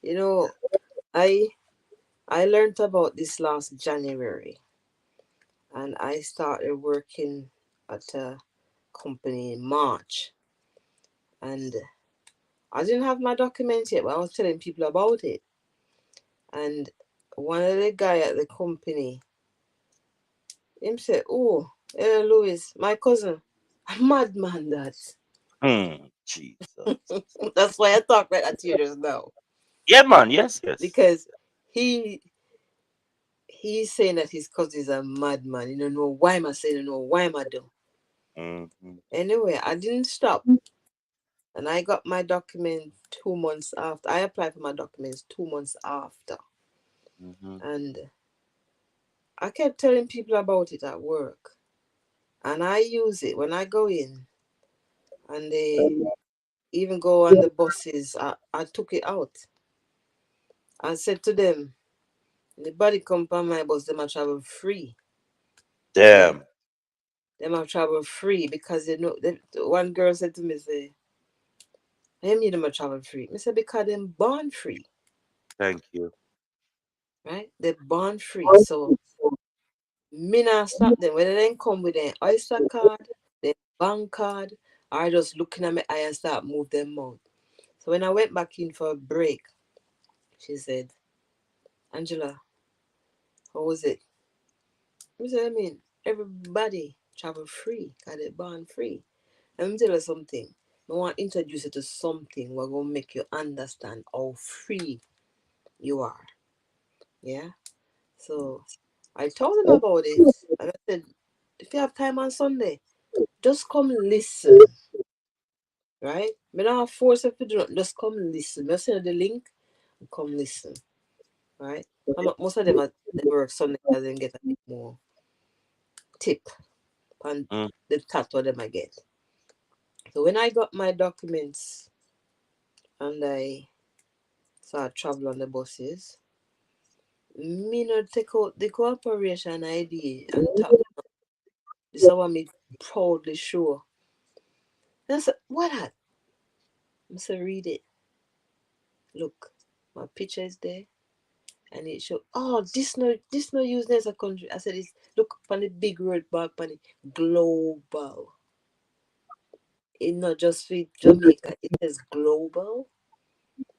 You know, I learned about this last January, and I started working at a company in March, and I didn't have my documents yet, but I was telling people about it. And one of the guy at the company, him said, "Oh, Louis, my cousin, a madman that."
Jesus.
That's why I talk like that to you just now.
Yeah, man. Yes.
Because he's saying that his cousin is a madman. You don't know why am I saying, you know why am I do? Anyway, I didn't stop. And I got my document 2 months after. I applied for my documents 2 months after. And I kept telling people about it at work. And I use it when I go in. And they even go on the buses. I took it out. I said to them, The body come on my bus, them a travel free.
Damn.
Them a travel free because one girl said to me, say, I mean them a travel free. I said, because them born free,
Thank you.
right? They born free. So me not stop them. Whether they come with an Oyster card, their bank card, or just looking at my eye and start move them out. So when I went back in for a break, she said, Angela, how was it? I said, I mean, everybody travel free, because they born free. Let me tell you something. I want to introduce you to something we're going to make you understand how free you are. Yeah? So I told them about it. And I said, if you have time on Sunday, just come listen. Right? I don't force you to do it. Just come listen. Just send you the link and come listen. Right? Most of them they work Sunday because they get a bit more tip on
Mm.
the tattoo them I get. So when I got my documents and I started travel on the buses, me not take out the cooperation ID and tap them up. This is what me proudly show. And I said, what that? I said, read it. Look, my picture is there. And it show, oh, this no use as a country. I said, it's look on the big word back on it, global. It not just for Jamaica, it says global.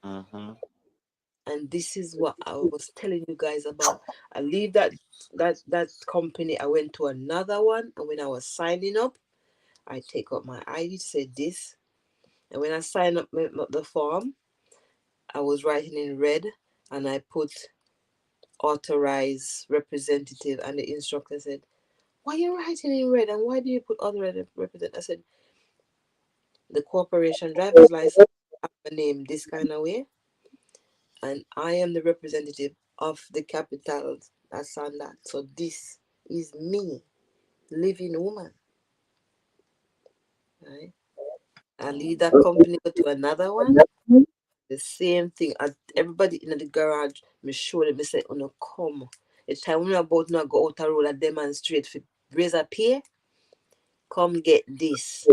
Mm-hmm.
And this is what I was telling you guys about. I leave that company. I went to another one, and when I was signing up, I take out my ID to say this. And when I sign up the form, I was writing in red, and I put authorized representative, and the instructor said, why are you writing in red, and why do you put authorized representative? I said, the corporation driver's license have a name this kind of way, and I am the representative of the capital that's on that. So this is me, living woman, right? I leave that company go to another one. The same thing. Everybody in the garage, me show them, me say, oh no, come. The time when we about to go out a road and demonstrate for raise a pay, come get this.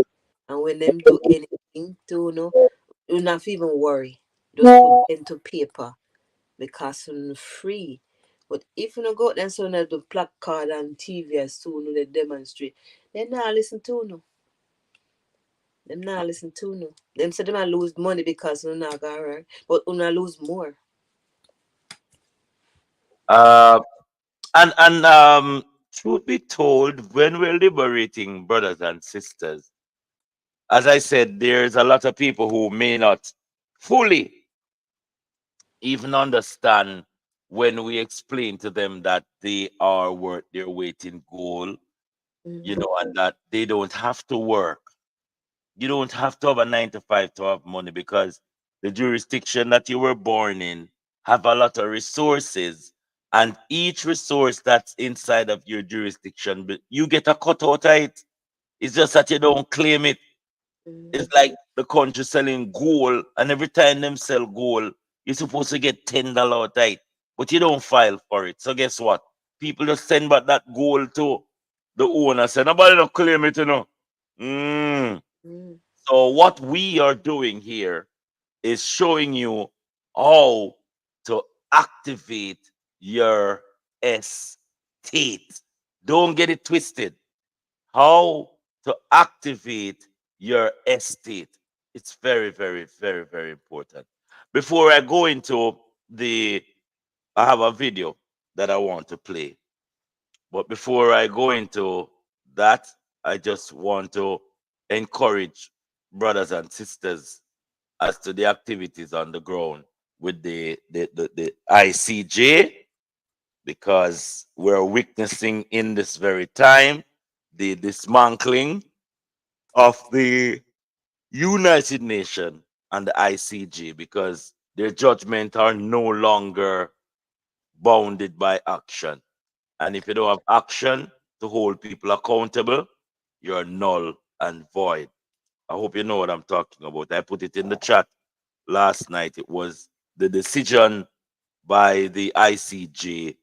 And when them do anything to you not even worry. Just put pen to paper because you're free. But if you don't go out there so you do placard and TV as soon they demonstrate, they not listen to no. Them not listen to no. Them say them a lose money because you not gonna work, but you not lose more.
Uh, and truth be told, when we're liberating brothers and sisters, as I said, there's a lot of people who may not fully even understand when we explain to them that they are worth their weight in gold, you know, and that they don't have to work. You don't have to have a 9 to 5 to have money because the jurisdiction that you were born in have a lot of resources, and each resource that's inside of your jurisdiction, but you get a cut out of it. It's just that you don't claim it. It's like the country selling gold, and every time them sell gold, you're supposed to get $10 out of it, but you don't file for it. So guess what? People just send back that gold to the owner. Say nobody don't claim it, you know. Mm.
Mm,
So what we are doing here is showing you how to activate your estate. Don't get it twisted. How to activate your estate. It's very, very, very, very important. Before I go into I have a video that I want to play. But before I go into that, I just want to encourage brothers and sisters as to the activities on the ground with the ICJ, because we're witnessing in this very time the dismantling of the United Nations and the ICJ, because their judgment are no longer bounded by action. And if you don't have action to hold people accountable, you're null and void. I hope you know what I'm talking about. I put it in the chat last night. It was the decision by the ICJ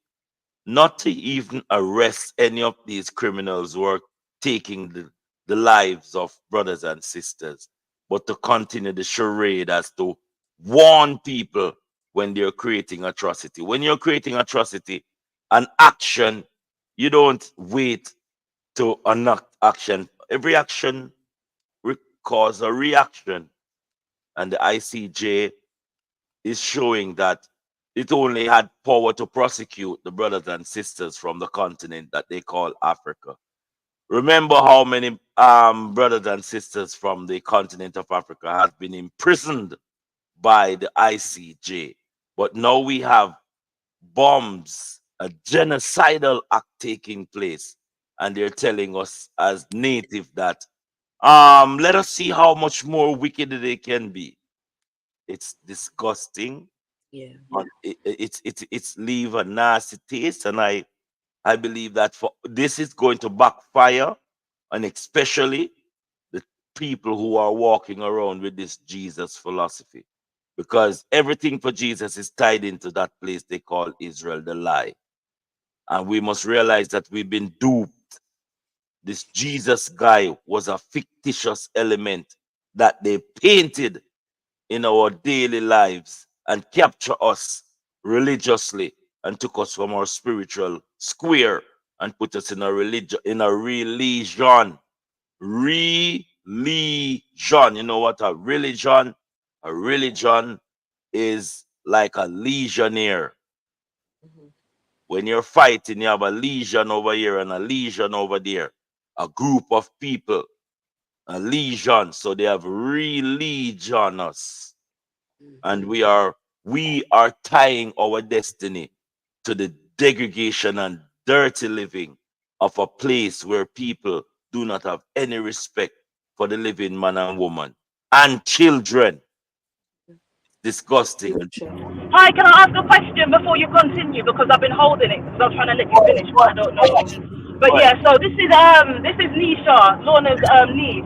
not to even arrest any of these criminals who are taking the lives of brothers and sisters, but to continue the charade as to warn people when they're creating atrocity. When you're creating atrocity, an action, you don't wait to enact action. Every action cause a reaction. And the ICJ is showing that it only had power to prosecute the brothers and sisters from the continent that they call Africa. Remember how many brothers and sisters from the continent of Africa have been imprisoned by the ICJ. But now we have bombs, a genocidal act taking place, and they're telling us as native that let us see how much more wicked they can be. It's disgusting.
Yeah.
But it's leave a nasty taste, and I believe that for this is going to backfire, and especially the people who are walking around with this Jesus philosophy, because everything for Jesus is tied into that place they call Israel, the lie, and we must realize that we've been duped. This Jesus guy was a fictitious element that they painted in our daily lives and capture us religiously and took us from our spiritual square and put us in a religion. You know what a religion? A religion is like a legionnaire.
Mhm.
When you're fighting, you have a legion over here and a legion over there. A group of people, a legion. So they have religion us. And we are tying our destiny to the degradation and dirty living of a place where people do not have any respect for the living man and woman and children. Disgusting.
Future.
Hi, can I ask a question before you continue? Because I've been holding it because I was trying to let you finish, but I don't know you. But yeah, so this is Nisha, Lorna's niece.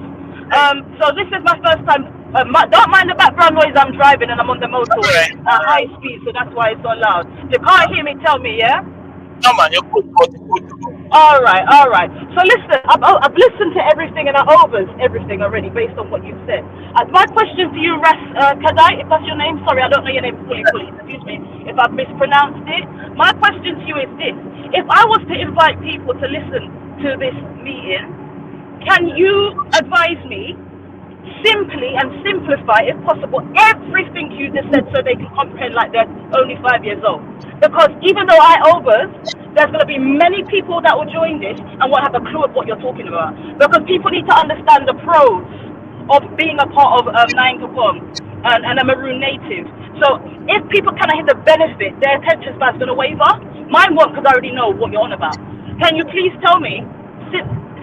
So this is my first time. Don't mind the background noise. I'm driving and I'm on the motorway at high speed, so that's why it's so loud. If you can't hear me, tell me, yeah.
No man, you're good.
All right. So listen, I've listened to everything and I overs everything already based on what you've said. My question to you, Ras Kadai, if that's your name, sorry, I don't know your name fully. Excuse me if I've mispronounced it. My question to you is this: if I was to invite people to listen to this meeting, can you advise me simply and simplify, if possible, everything you just said so they can comprehend like they're only 5 years old? Because even though I overs, there's going to be many people that will join this and won't have a clue of what you're talking about. Because people need to understand the pros of being a part of Nyankopong and a Maroon native. So if people cannot hear the benefit, their attention span's going to waver. Mine won't, because I already know what you're on about. Can you please tell me,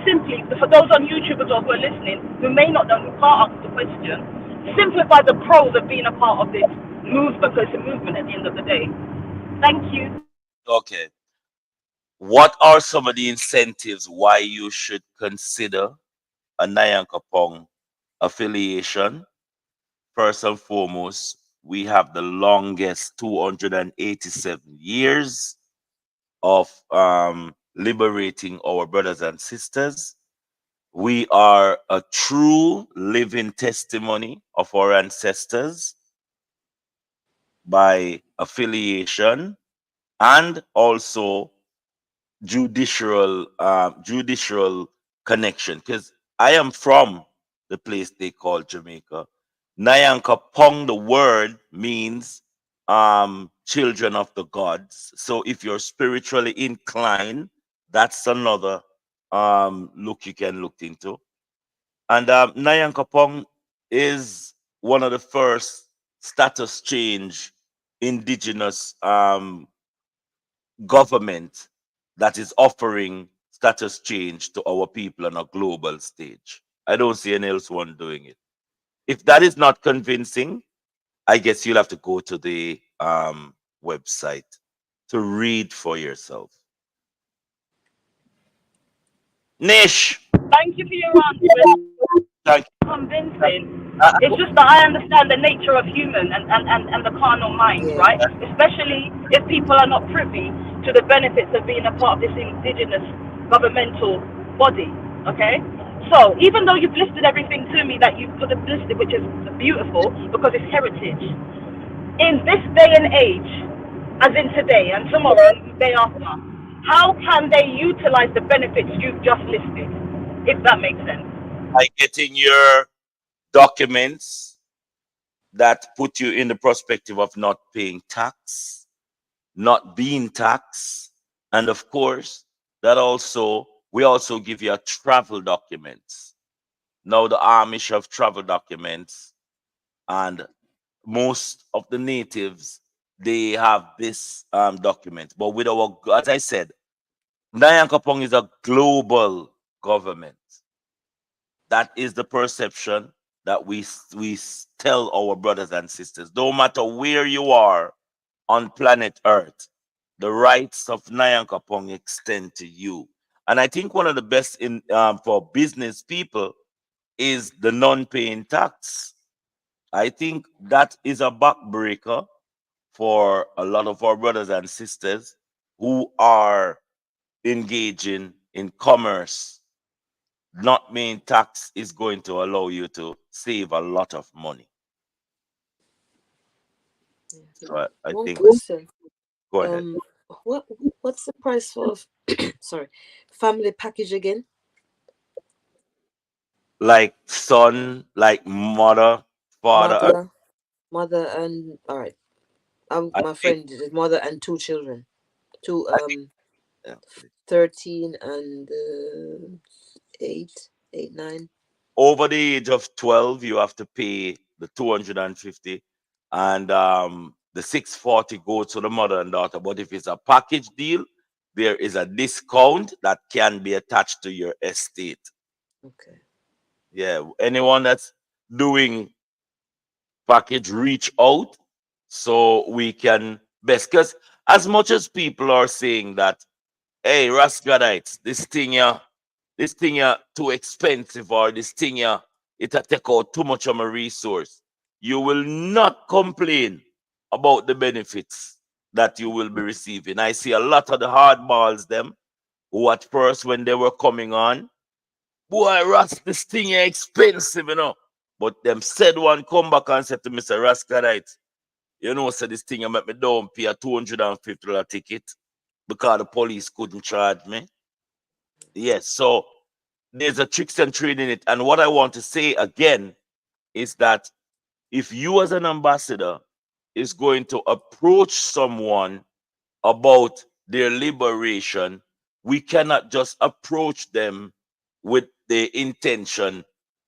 simply, for those on YouTube as well who are listening, who may not know, who can't answer the question, simplify the pros of being a part of this movement, because it's a movement at the end of the day. Thank you.
Okay. What are some of the incentives why you should consider a Nyankopong affiliation? First and foremost, we have the longest 287 years of liberating our brothers and sisters. We are a true living testimony of our ancestors by affiliation and also judicial connection, because I am from the place they call Jamaica. Nyankopong, the word means children of the gods. So if you're spiritually inclined, that's another look you can look into. And Nyankopong is one of the first status change indigenous government that is offering status change to our people on a global stage. I don't see any else one doing it. If that is not convincing, I guess you'll have to go to the website to read for yourself. Nish,
Thank you for your answer.
thank
Convincing. It's just that I understand the nature of human and the carnal mind,
Yeah.
right? Especially if people are not privy to the benefits of being a part of this indigenous governmental body, okay? So even though you've listed everything to me that you could have listed, which is beautiful because it's heritage, in this day and age, as in today and tomorrow and the day after, how can they utilize the benefits you've just listed, if that makes sense?
By getting your documents that put you in the perspective of not paying tax, not being taxed, and of course, that also we also give you a travel documents. Now the Amish have travel documents, and most of the natives they have this document. But with our, as I said, Nyankopong is a global government. That is the perception that we tell our brothers and sisters. No matter where you are on planet Earth, the rights of Nyankopong extend to you. And I think one of the best in for business people is the non-paying tax. I think that is a backbreaker for a lot of our brothers and sisters who are engaging in commerce. Not paying tax is going to allow you to save a lot of money. So I
One
think,
question.
go ahead.
What what's the price for sorry, family package again?
Like son, like mother, father.
Mother and all right.
I
My
think,
friend is mother and two children. Two
I think, yeah.
13 and 8, 9.
Over the age of 12, you have to pay the 250, and the 640 goes to the mother and daughter. But if it's a package deal, there is a discount that can be attached to your estate.
Okay.
Yeah, anyone that's doing package, reach out so we can best. Because as much as people are saying that, hey, Rascalites, this thing ya too expensive, or this thing ya it a take out too much of my resource, you will not complain about the benefits that you will be receiving. I see a lot of the hardballs them who at first when they were coming on, boy, Ras, this thing ya expensive, you know. But them said one come back and said to Mr. Rascalite, you know, said this thing I make me down pay a $250 ticket because the police couldn't charge me. Yes, so there's a tricks and trade in it. And what I want to say again is that if you as an ambassador is going to approach someone about their liberation, we cannot just approach them with the intention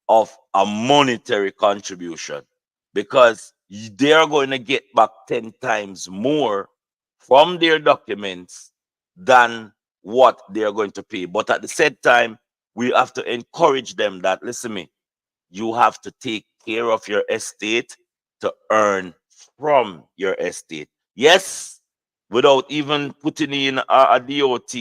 of a monetary contribution, because they are going to get back 10 times more from their documents than what they are going to pay. But at the same time, we have to encourage them that, listen me, you have to take care of your estate to earn from your estate. Yes, without even putting in a DOT,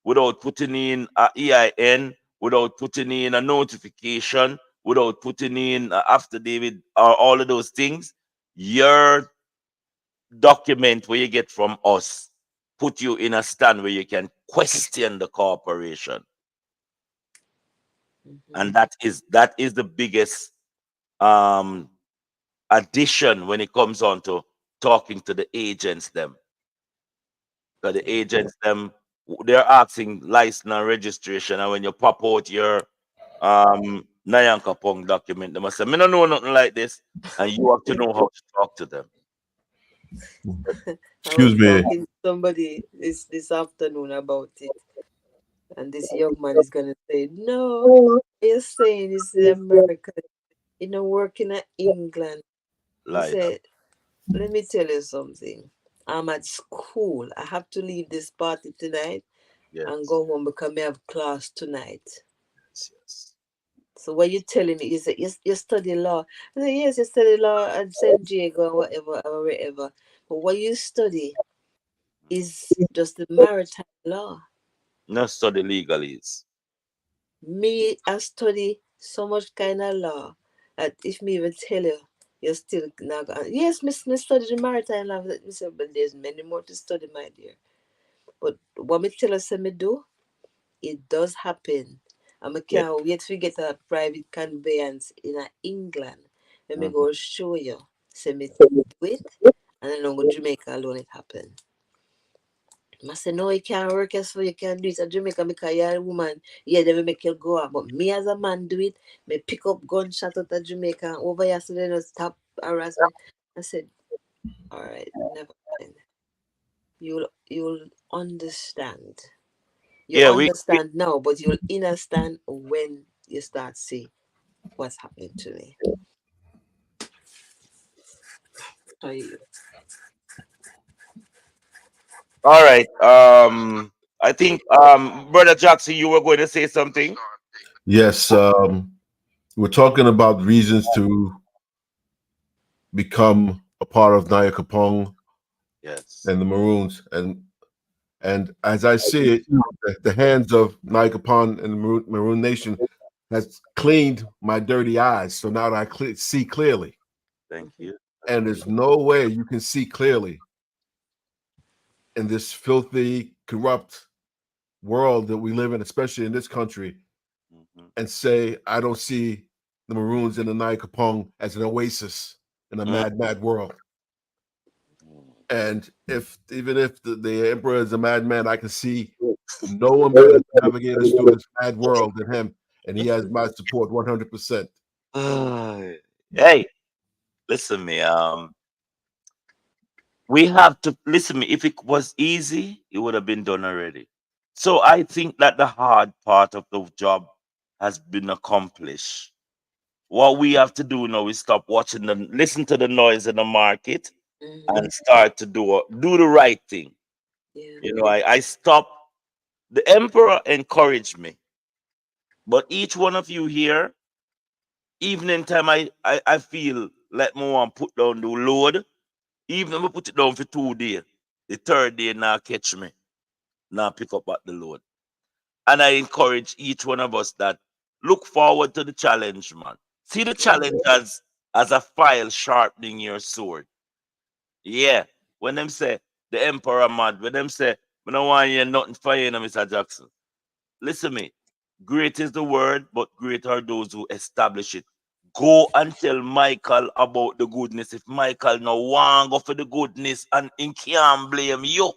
without putting in a EIN, without putting in a notification, without putting in a affidavit, or all of those things, your document where you get from us put you in a stand where you can question the corporation. And that is the biggest um addition when it comes on to talking to the agents them. Because the agents them, they're asking license and registration, and when you pop out your Nyankopong document, they must say, me no know nothing like this, and you have to know how to talk to them.
I
Excuse
was
me.
talking to somebody this afternoon about it, and this young man is gonna say, "No, you're saying it's America, you know, working at England." I
Like,
said, "Let me tell you something. I'm at school. I have to leave this party tonight
yes,
and go home because I have class tonight."
yes, yes.
So what you telling me is that you study law. I said, yes, you study law at St. Jago or whatever or wherever. But what you study is just the maritime law.
Not study legalese.
Me, I study so much kind of law. that if me even tell you, you're still not gonna, yes, me study the maritime law. Me say, but there's many more to study, my dear. But what me tell us me do, it does happen. And I
Yeah.
can't wait to get a private conveyance in England. Let me
Mhm.
go show you. Say me do it, and then I go Jamaica alone it happen. I say, no, it can't work as well. You can't do it at Jamaica because you're a woman. Yeah, they will make you go out. But me as a man do it. Me pick up gunshot out of Jamaica. And over yesterday, they stop harass me. I said, all right, never mind. You'll understand. You
Yeah,
understand now, but you'll understand when you start see what's happening to me. How you?
all right. I think Brother Jackson, you were going to say something.
Yes, we're talking about reasons to become a part of Nyankopong
Yes.
and the Maroons, and as I see it, the hands of Nyankopong and the Maroon Nation has cleaned my dirty eyes, so now that I see clearly.
Thank you.
And there's no way you can see clearly in this filthy, corrupt world that we live in, especially in this country,
Mhm.
and say, I don't see the Maroons and the Nyankopong as an oasis in a
Mm.
mad, mad world. And even if the emperor is a madman, I can see no one better to navigate us through this mad world than him. And he has my support 100%.
Hey, listen me. We have to listen me. If it was easy, it would have been done already. So I think that the hard part of the job has been accomplished. What we have to do now is stop watching listen to the noise in the market
Mm-hmm.
and start to do the right thing.
Yeah.
You know, I stop. The emperor encouraged me, but each one of you here, evening time, I feel like me want put down the load. Even if I put it down for 2 days, the third day now catch me, now pick up at the load. And I encourage each one of us that look forward to the challenge, man. See the challenge as a file sharpening your sword. Yeah. When them say the emperor mad, when them say, I don't want to hear nothing for you, Mr. Jackson. Listen me. Great is the word, but great are those who establish it. Go and tell Michael about the goodness. If Michael no want go for the goodness and he can't blame you.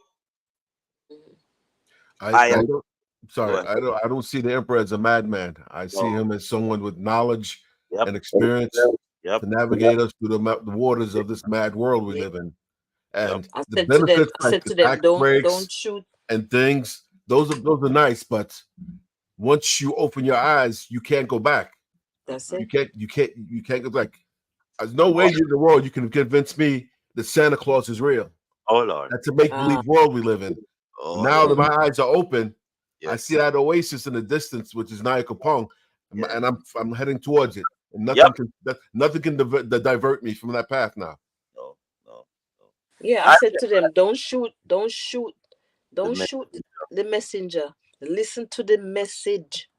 I,
I
I
am
don't sorry,
good.
I don't see the emperor as a madman. I see
No.
him as someone with knowledge
Yep.
and experience
Yep.
to navigate us through the waters of this mad world we live in.
Yep.
And the benefits
I
like
said
the
to them,
tax breaks
don't shoot.
and things, those are nice, but once you open your eyes, you can't go back.
That's
You
it.
can't you can't go back. There's no way in the world you can convince me that Santa Claus is real.
Oh Lord.
That's a make
Ah,
believe world we live in.
Oh
Now
Lord.
that my eyes are open, I see
Yes.
that oasis in the distance, which is Nyankopong,
Yes.
and I'm heading towards it. And
Yep.
nothing can divert me from that path now.
No. No. No.
yeah. I
I,
said to them, don't shoot,
the
don't
me-
shoot the messenger. Listen to the message.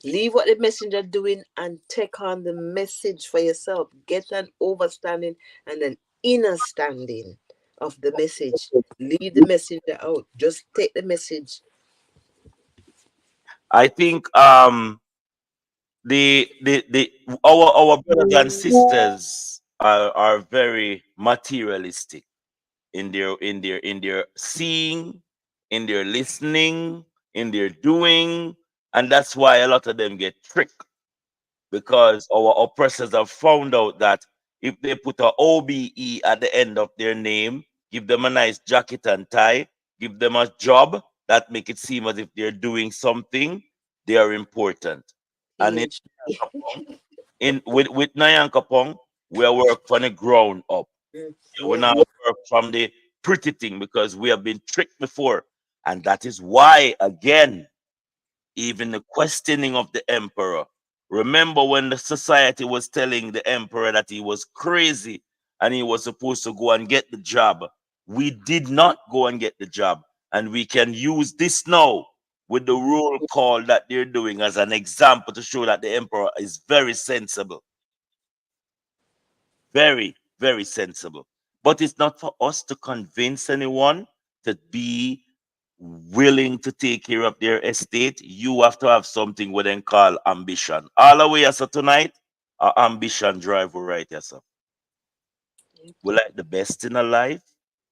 Leave what the messenger doing and take on the message for yourself. Get an understanding and an inner standing of the message. Leave the messenger out. Just take the message.
I think the our brothers and sisters are very materialistic in their seeing, in their listening, in their doing, and that's why a lot of them get tricked because our oppressors have found out that if they put a OBE at the end of their name, give them a nice jacket and tie, give them a job that make it seem as if they're doing something, they are important. And in
PhD.
Nyankopong, with Nyankopong, we are work from the ground up. We
Yeah.
now work from the pretty thing because we have been tricked before. And that is why, again, even the questioning of the emperor. Remember when the society was telling the emperor that he was crazy and he was supposed to go and get the job? We did not go and get the job. And we can use this now with the roll call that they're doing as an example to show that the emperor is very sensible. Very, very sensible. But it's not for us to convince anyone to be willing to take care of their estate. You have to have something we then call ambition. All the way, so tonight, our ambition drive will right, yes, sir. We like the best in our life.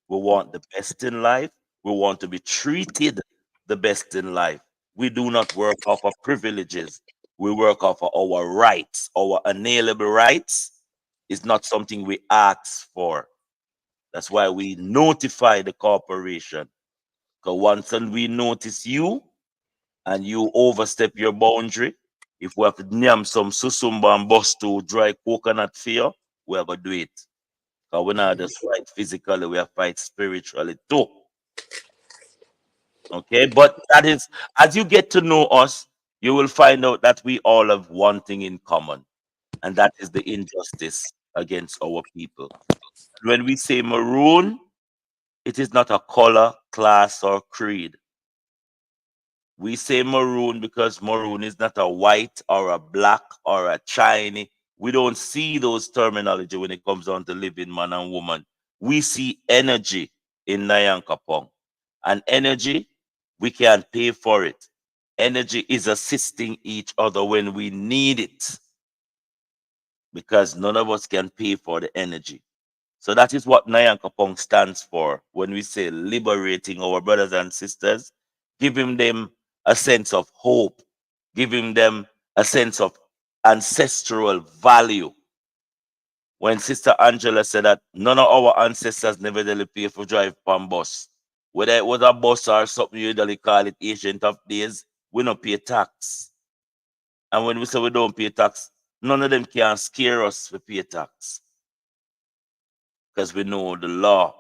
We want the best in life. We want to be treated the best in life. We do not work off of privileges. We work off of our rights. Our unalienable rights is not something we ask for. That's why we notify the corporation. Because once we notice you and you overstep your boundary, if we have to name some susumba and bust to dry coconut for you, we have to do it. Because we're not just fight physically, we have fight spiritually too. Okay, but that is, as you get to know us, you will find out that we all have one thing in common, and that is the injustice against our people. When we say maroon, it is not a color, class, or creed. We say maroon because maroon is not a white or a black or a Chinese. We don't see those terminology when it comes on to living man and woman. We see energy in Nyankopong. And energy, we can pay for it. Energy is assisting each other when we need it. Because none of us can pay for the energy. So that is what Nyankopong stands for when we say liberating our brothers and sisters, giving them a sense of hope, giving them a sense of ancestral value. When Sister Angela said that none of our ancestors never really pay for drive on bus, whether it was a bus or something you usually call it ancient of days, we don't pay tax. And when we say we don't pay tax, none of them can scare us to pay tax. Because we know the law,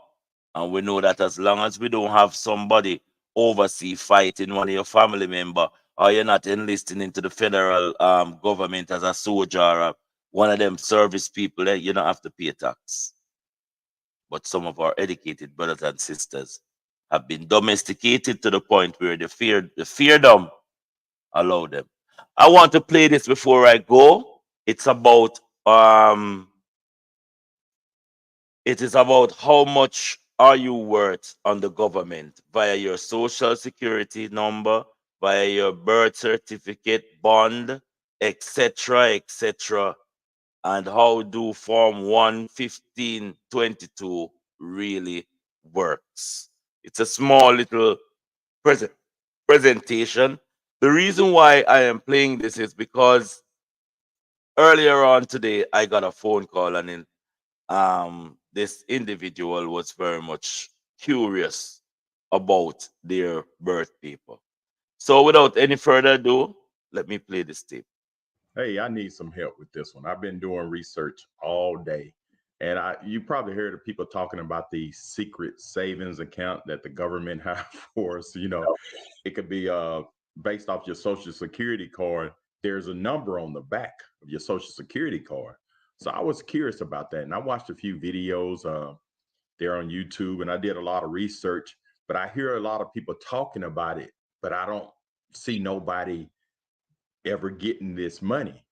and we know that as long as we don't have somebody overseas fighting one of your family member, or you're not enlisting into the federal government as a soldier or one of them service people, you don't have to pay tax. But some of our educated brothers and sisters have been domesticated to the point where the feardom allow them. I want to play this before I go. It's about it is about how much are you worth on the government via your social security number, via your birth certificate, bond, etc., etc. And how do Form 11522 really works. It's a small little presentation. The reason why I am playing this is because earlier on today I got a phone call, and this individual was very much curious about their birth paper. So without any further ado, let me play this tape.
Hey, I need some help with this one. I've been doing research all day, and you probably heard of people talking about the secret savings account that the government have for us. It could be based off your social security card. There's a number on the back of your social security card. So I was curious about that, and I watched a few videos there on YouTube, and I did a lot of research. But I hear a lot of people talking about it, but I don't see nobody ever getting this money.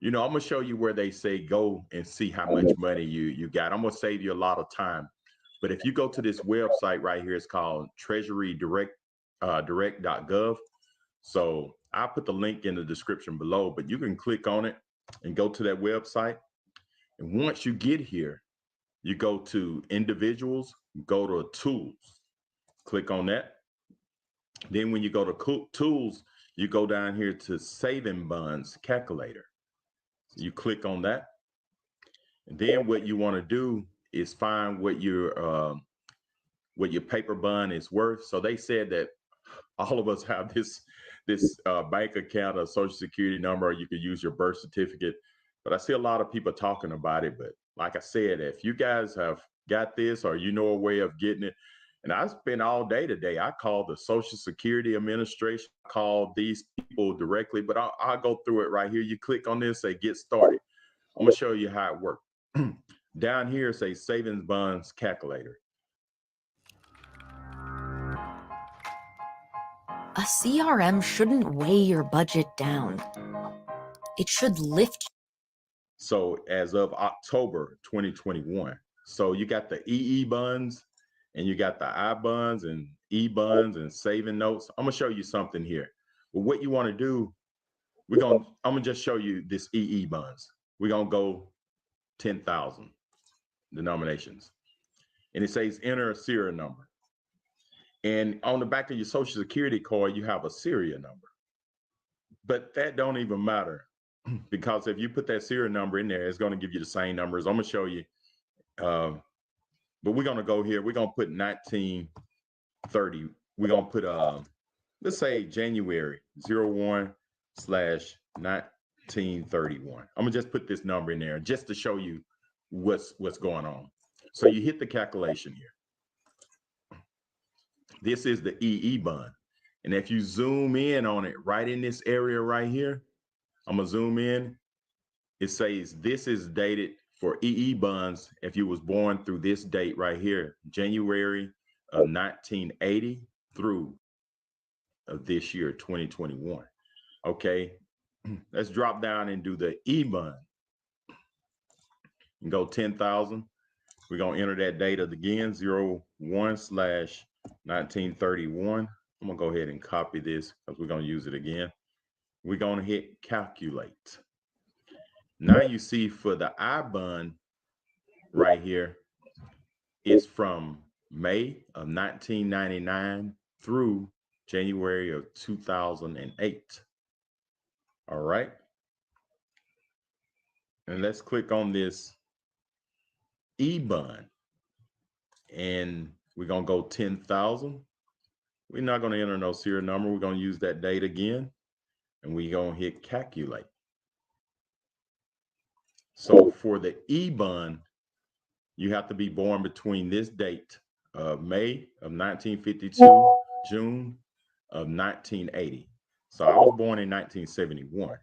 I'm gonna show you where they say go and see how much money you got. I'm gonna save you a lot of time. But if you go to this website right here, it's called Treasury direct.gov. So I'll put the link in the description below, but you can click on it and go to that website. And once you get here, you go to individuals, go to tools, click on that. Then when you go to tools, you go down here to saving bonds calculator. You click on that. And then what you want to do is find what your paper bond is worth. So they said that all of us have this bank account, a social security number, or you could use your birth certificate. But I see a lot of people talking about it. But like I said, if you guys have got this or you know a way of getting it, and I spent all day today. I called the Social Security Administration, called these people directly, but I'll go through it right here. You click on this, say get started. I'm gonna show you how it works. Down here, say savings bonds calculator.
A CRM shouldn't weigh your budget down. It should lift.
So as of October 2021. So you got the EE buns and you got the I buns and E buns and saving notes. I'm gonna show you something here. But what you want to do, I'm gonna just show you this EE buns. We're gonna go 10,000 denominations. And it says enter a serial number. And on the back of your social security card, you have a serial number. But that don't even matter, because if you put that serial number in there, it's going to give you the same numbers. I'm going to show you. But we're going to go here. We're going to put 1930. We're going to put, let's say January 01/1931. I'm going to just put this number in there just to show you what's going on. So you hit the calculation here. This is the EE bun. And if you zoom in on it right in this area right here, I'm gonna zoom in. It says this is dated for EE buns if you was born through this date right here, January of 1980 through of this year, 2021. Okay, let's drop down and do the E bun. And go 10,000. We're gonna enter that date again, 01/1931. I'm gonna go ahead and copy this because we're gonna use it again. We're gonna hit calculate. Now you see for the I bun right here, it's from May of 1999 through January of 2008. All right. And let's click on this E bun. And we're gonna go 10,000. We're not gonna enter no serial number. We're gonna use that date again. And we're gonna hit calculate. So for the E bun, you have to be born between this date of May of 1952, June of 1980. So I was born in 1971.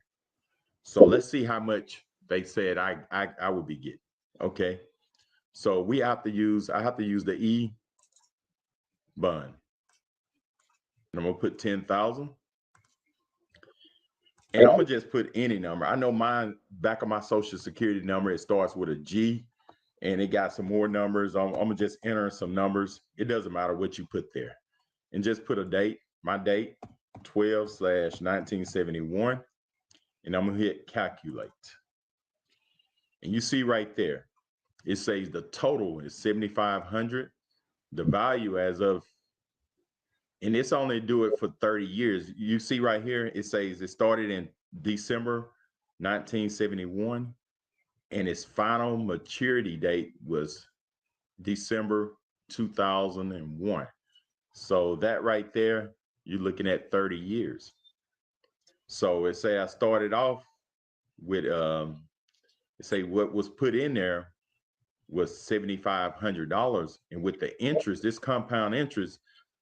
So let's see how much they said I would be getting. Okay. So I have to use the E bun. And I'm gonna put 10,000. And I'm gonna just put any number. I know mine, back of my social security number, it starts with a G and it got some more numbers. I'm gonna just enter some numbers. It doesn't matter what you put there. And just put a date, my date, 12/1971. And I'm gonna hit calculate. And you see right there, it says the total is 7,500. The value as of, and it's only do it for 30 years. You see right here, it says it started in December 1971 and its final maturity date was December 2001. So that right there, you're looking at 30 years. So it say I started off with, it say what was put in there was $7,500. And with the interest, this compound interest,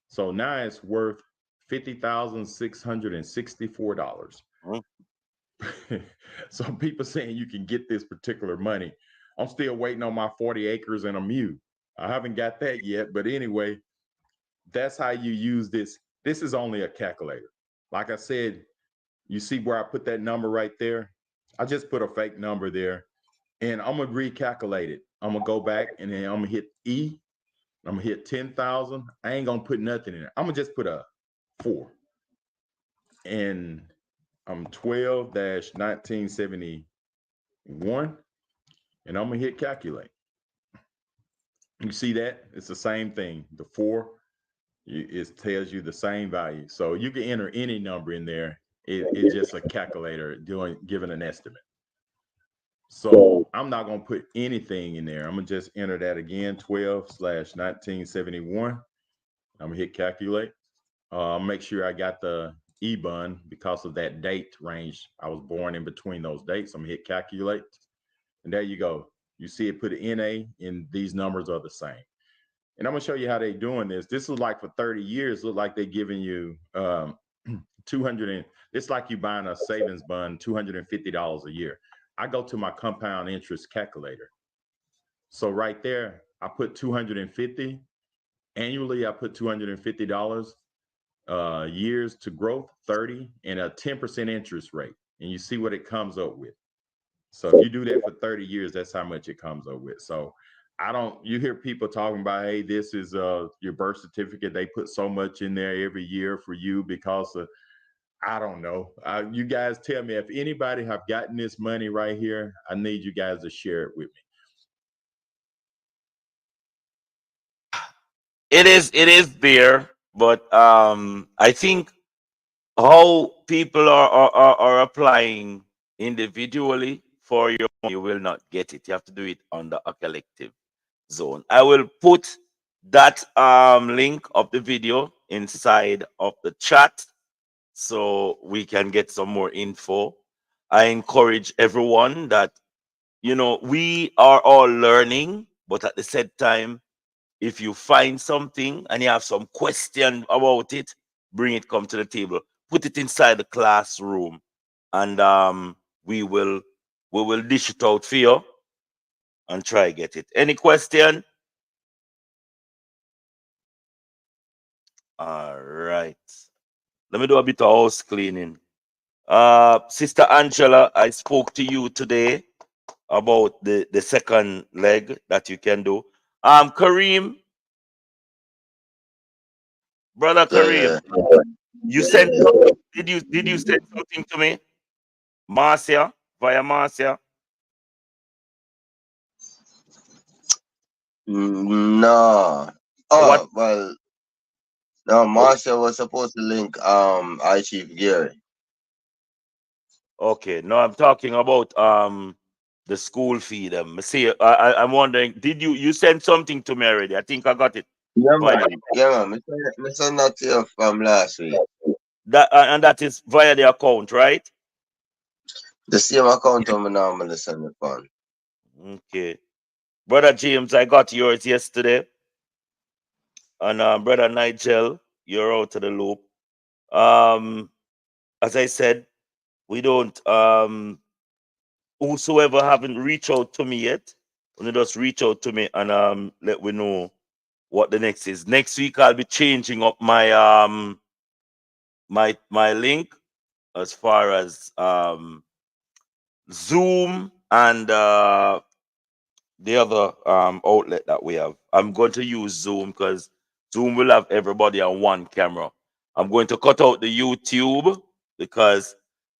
so now it's worth $50,664. So people saying you can get this particular money. I'm still waiting on my 40 acres and a mule. I haven't got that yet, but anyway, that's how you use this. This is only a calculator. Like I said, you see where I put that number right there? I just put a fake number there and I'm gonna recalculate it. I'm gonna go back and then I'm gonna hit E. I'm gonna hit 10,000. I ain't gonna put nothing in it. I'm gonna just put a 4. And I'm 12/1971. And I'm gonna hit calculate. You see that? It's the same thing. The 4, it tells you the same value. So you can enter any number in there. It's just a calculator giving an estimate. So I'm not gonna put anything in there. I'm gonna just enter that again, 12/1971. I'm gonna hit calculate. Make sure I got the E bun because of that date range. I was born in between those dates. I'm gonna hit calculate. And there you go. You see it put an NA and these numbers are the same. And I'm gonna show you how they're doing this. This is like for 30 years, look like they're giving you 200, it's like you buying a savings bun, $250 a year. I go to my compound interest calculator. So right there, I put 250. Annually, I put $250. Years to growth, 30, and a 10% interest rate. And you see what it comes up with. So if you do that for 30 years, that's how much it comes up with. So you hear people talking about, hey, this is your birth certificate. They put so much in there every year for you because of, I don't know. You guys tell me if anybody have gotten this money right here, I need you guys to share it with me.
It is there, but I think how people are applying individually for your money, you will not get it. You have to do it under a collective zone. I will put that link of the video inside of the chat so we can get some more info. I encourage everyone that we are all learning, but at the same time, if you find something and you have some question about it, bring it, come to the table, put it inside the classroom, and we will dish it out for you and try get it. Any question? All right. Let me do a bit of house cleaning. Sister Angela, I spoke to you today about the second leg that you can do. Kareem, brother
Yeah,
Kareem, you sent something. Did you send something to me? Marcia, via Marcia.
no.
What?
Oh, well, no, Marshall was supposed to link I Chief Gary.
Okay, no, I'm talking about the school fee. See, I'm wondering, did you send something to me already? I think I got it.
Yeah,
Via
man. Yeah, man. I sent that to you from last week.
that, and that is via the account, right?
The same account I'm normally send it on.
Okay, brother James, I got yours yesterday, and brother Nigel, you're out of the loop. Um, as I said, we don't whosoever haven't reached out to me yet, when just reach out to me and let me know what the next is. Next week I'll be changing up my my link as far as Zoom and the other outlet that we have. I'm going to use Zoom because Zoom will have everybody on one camera. I'm going to cut out the YouTube because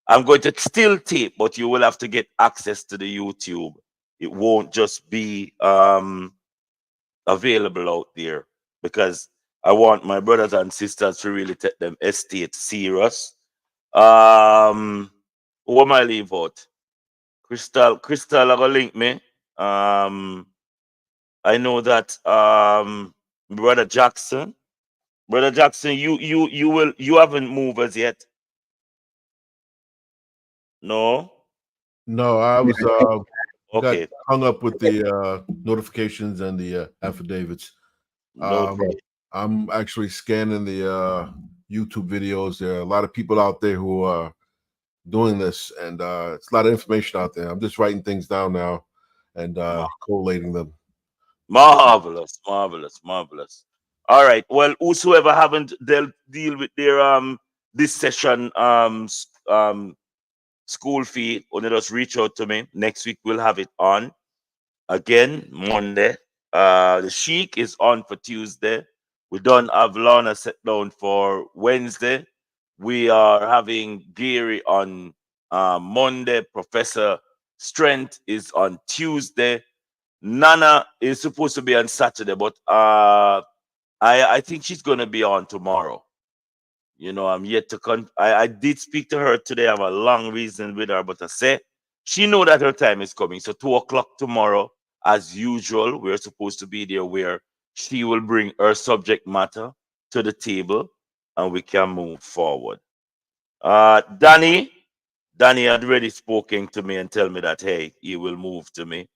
I'm going to still tape, but you will have to get access to the YouTube. It won't just be available out there because I want my brothers and sisters to really take them estate serious. Who am I leave out? Crystal, I gonna link me. Um, I know that brother Jackson, you haven't moved as yet. No.
No, I was got
Okay.
hung up with the notifications and the affidavits.
No
Um,
problem.
I'm actually scanning the YouTube videos. There are a lot of people out there who are doing this, and it's a lot of information out there. I'm just writing things down now and collating them.
Marvelous, marvelous, marvelous. All right. Well, whosoever haven't deal with their this session school fee, only just reach out to me. Next week we'll have it on again Monday. The Sheik is on for Tuesday. We don't have Lana set down for Wednesday. We are having Gary on Monday. Professor Strength is on Tuesday. Nana is supposed to be on Saturday, but I think she's gonna be on tomorrow. I'm yet to I did speak to her today. I have a long reason with her, but I say she know that her time is coming. So 2 o'clock tomorrow, as usual, we're supposed to be there where she will bring her subject matter to the table and we can move forward. Danny had already spoken to me and tell me that hey, he will move to me.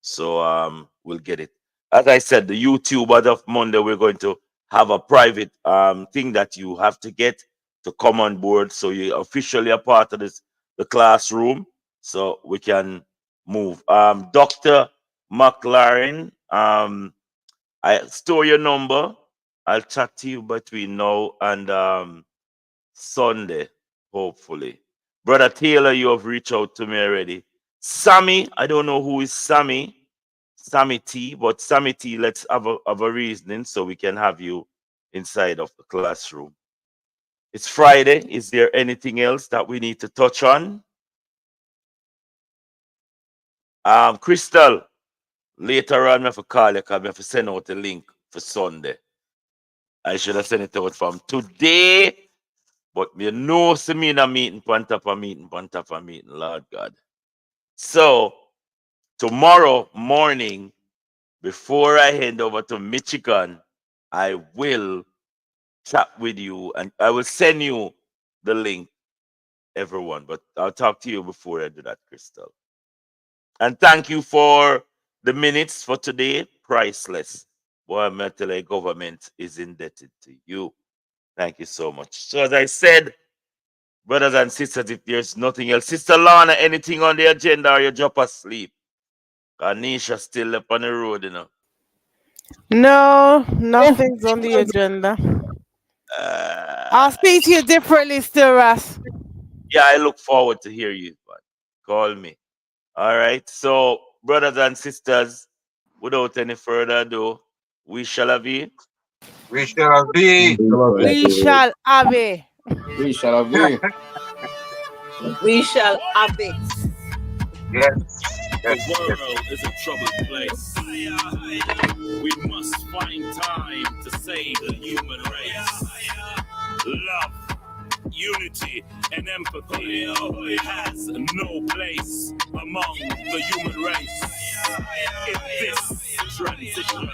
So we'll get it. As I said, the YouTube as of Monday, we're going to have a private thing that you have to get to come on board. So you're officially a part of the classroom. So we can move. Dr. McLaren, I store your number. I'll chat to you between now and Sunday, hopefully. Brother Taylor, you have reached out to me already. Sammy, I don't know who is Sammy T, but Sammy T, let's have a reasoning so we can have you inside of the classroom. It's Friday. Is there anything else that we need to touch on? Crystal, later on, I have to call you because I have to send out the link for Sunday. I should have sent it out from today, but you know, see me in a meeting, on top of meeting, Lord God. So, tomorrow morning, before I head over to Michigan, I will chat with you and I will send you the link, everyone. But I'll talk to you before I do that, Crystal. And thank you for the minutes for today. Priceless. Boy, I'm telling you, government is indebted to you. Thank you so much. So as I said, brothers and sisters, if there's nothing else, Sister Lana, anything on the agenda or you drop asleep? Anisha still up on the road, you know.
No, nothing's on the agenda. I'll speak to you differently still, Russ.
Yeah, I look forward to hear you. Man. Call me. All right. So, brothers and sisters, without any further ado, we shall have it.
We shall be.
We shall have it.
We shall be.
We shall have it.
Yes.
The world is a troubled place. We must find time to save the human race. Love, unity, and empathy has no place among the human race. In this transition,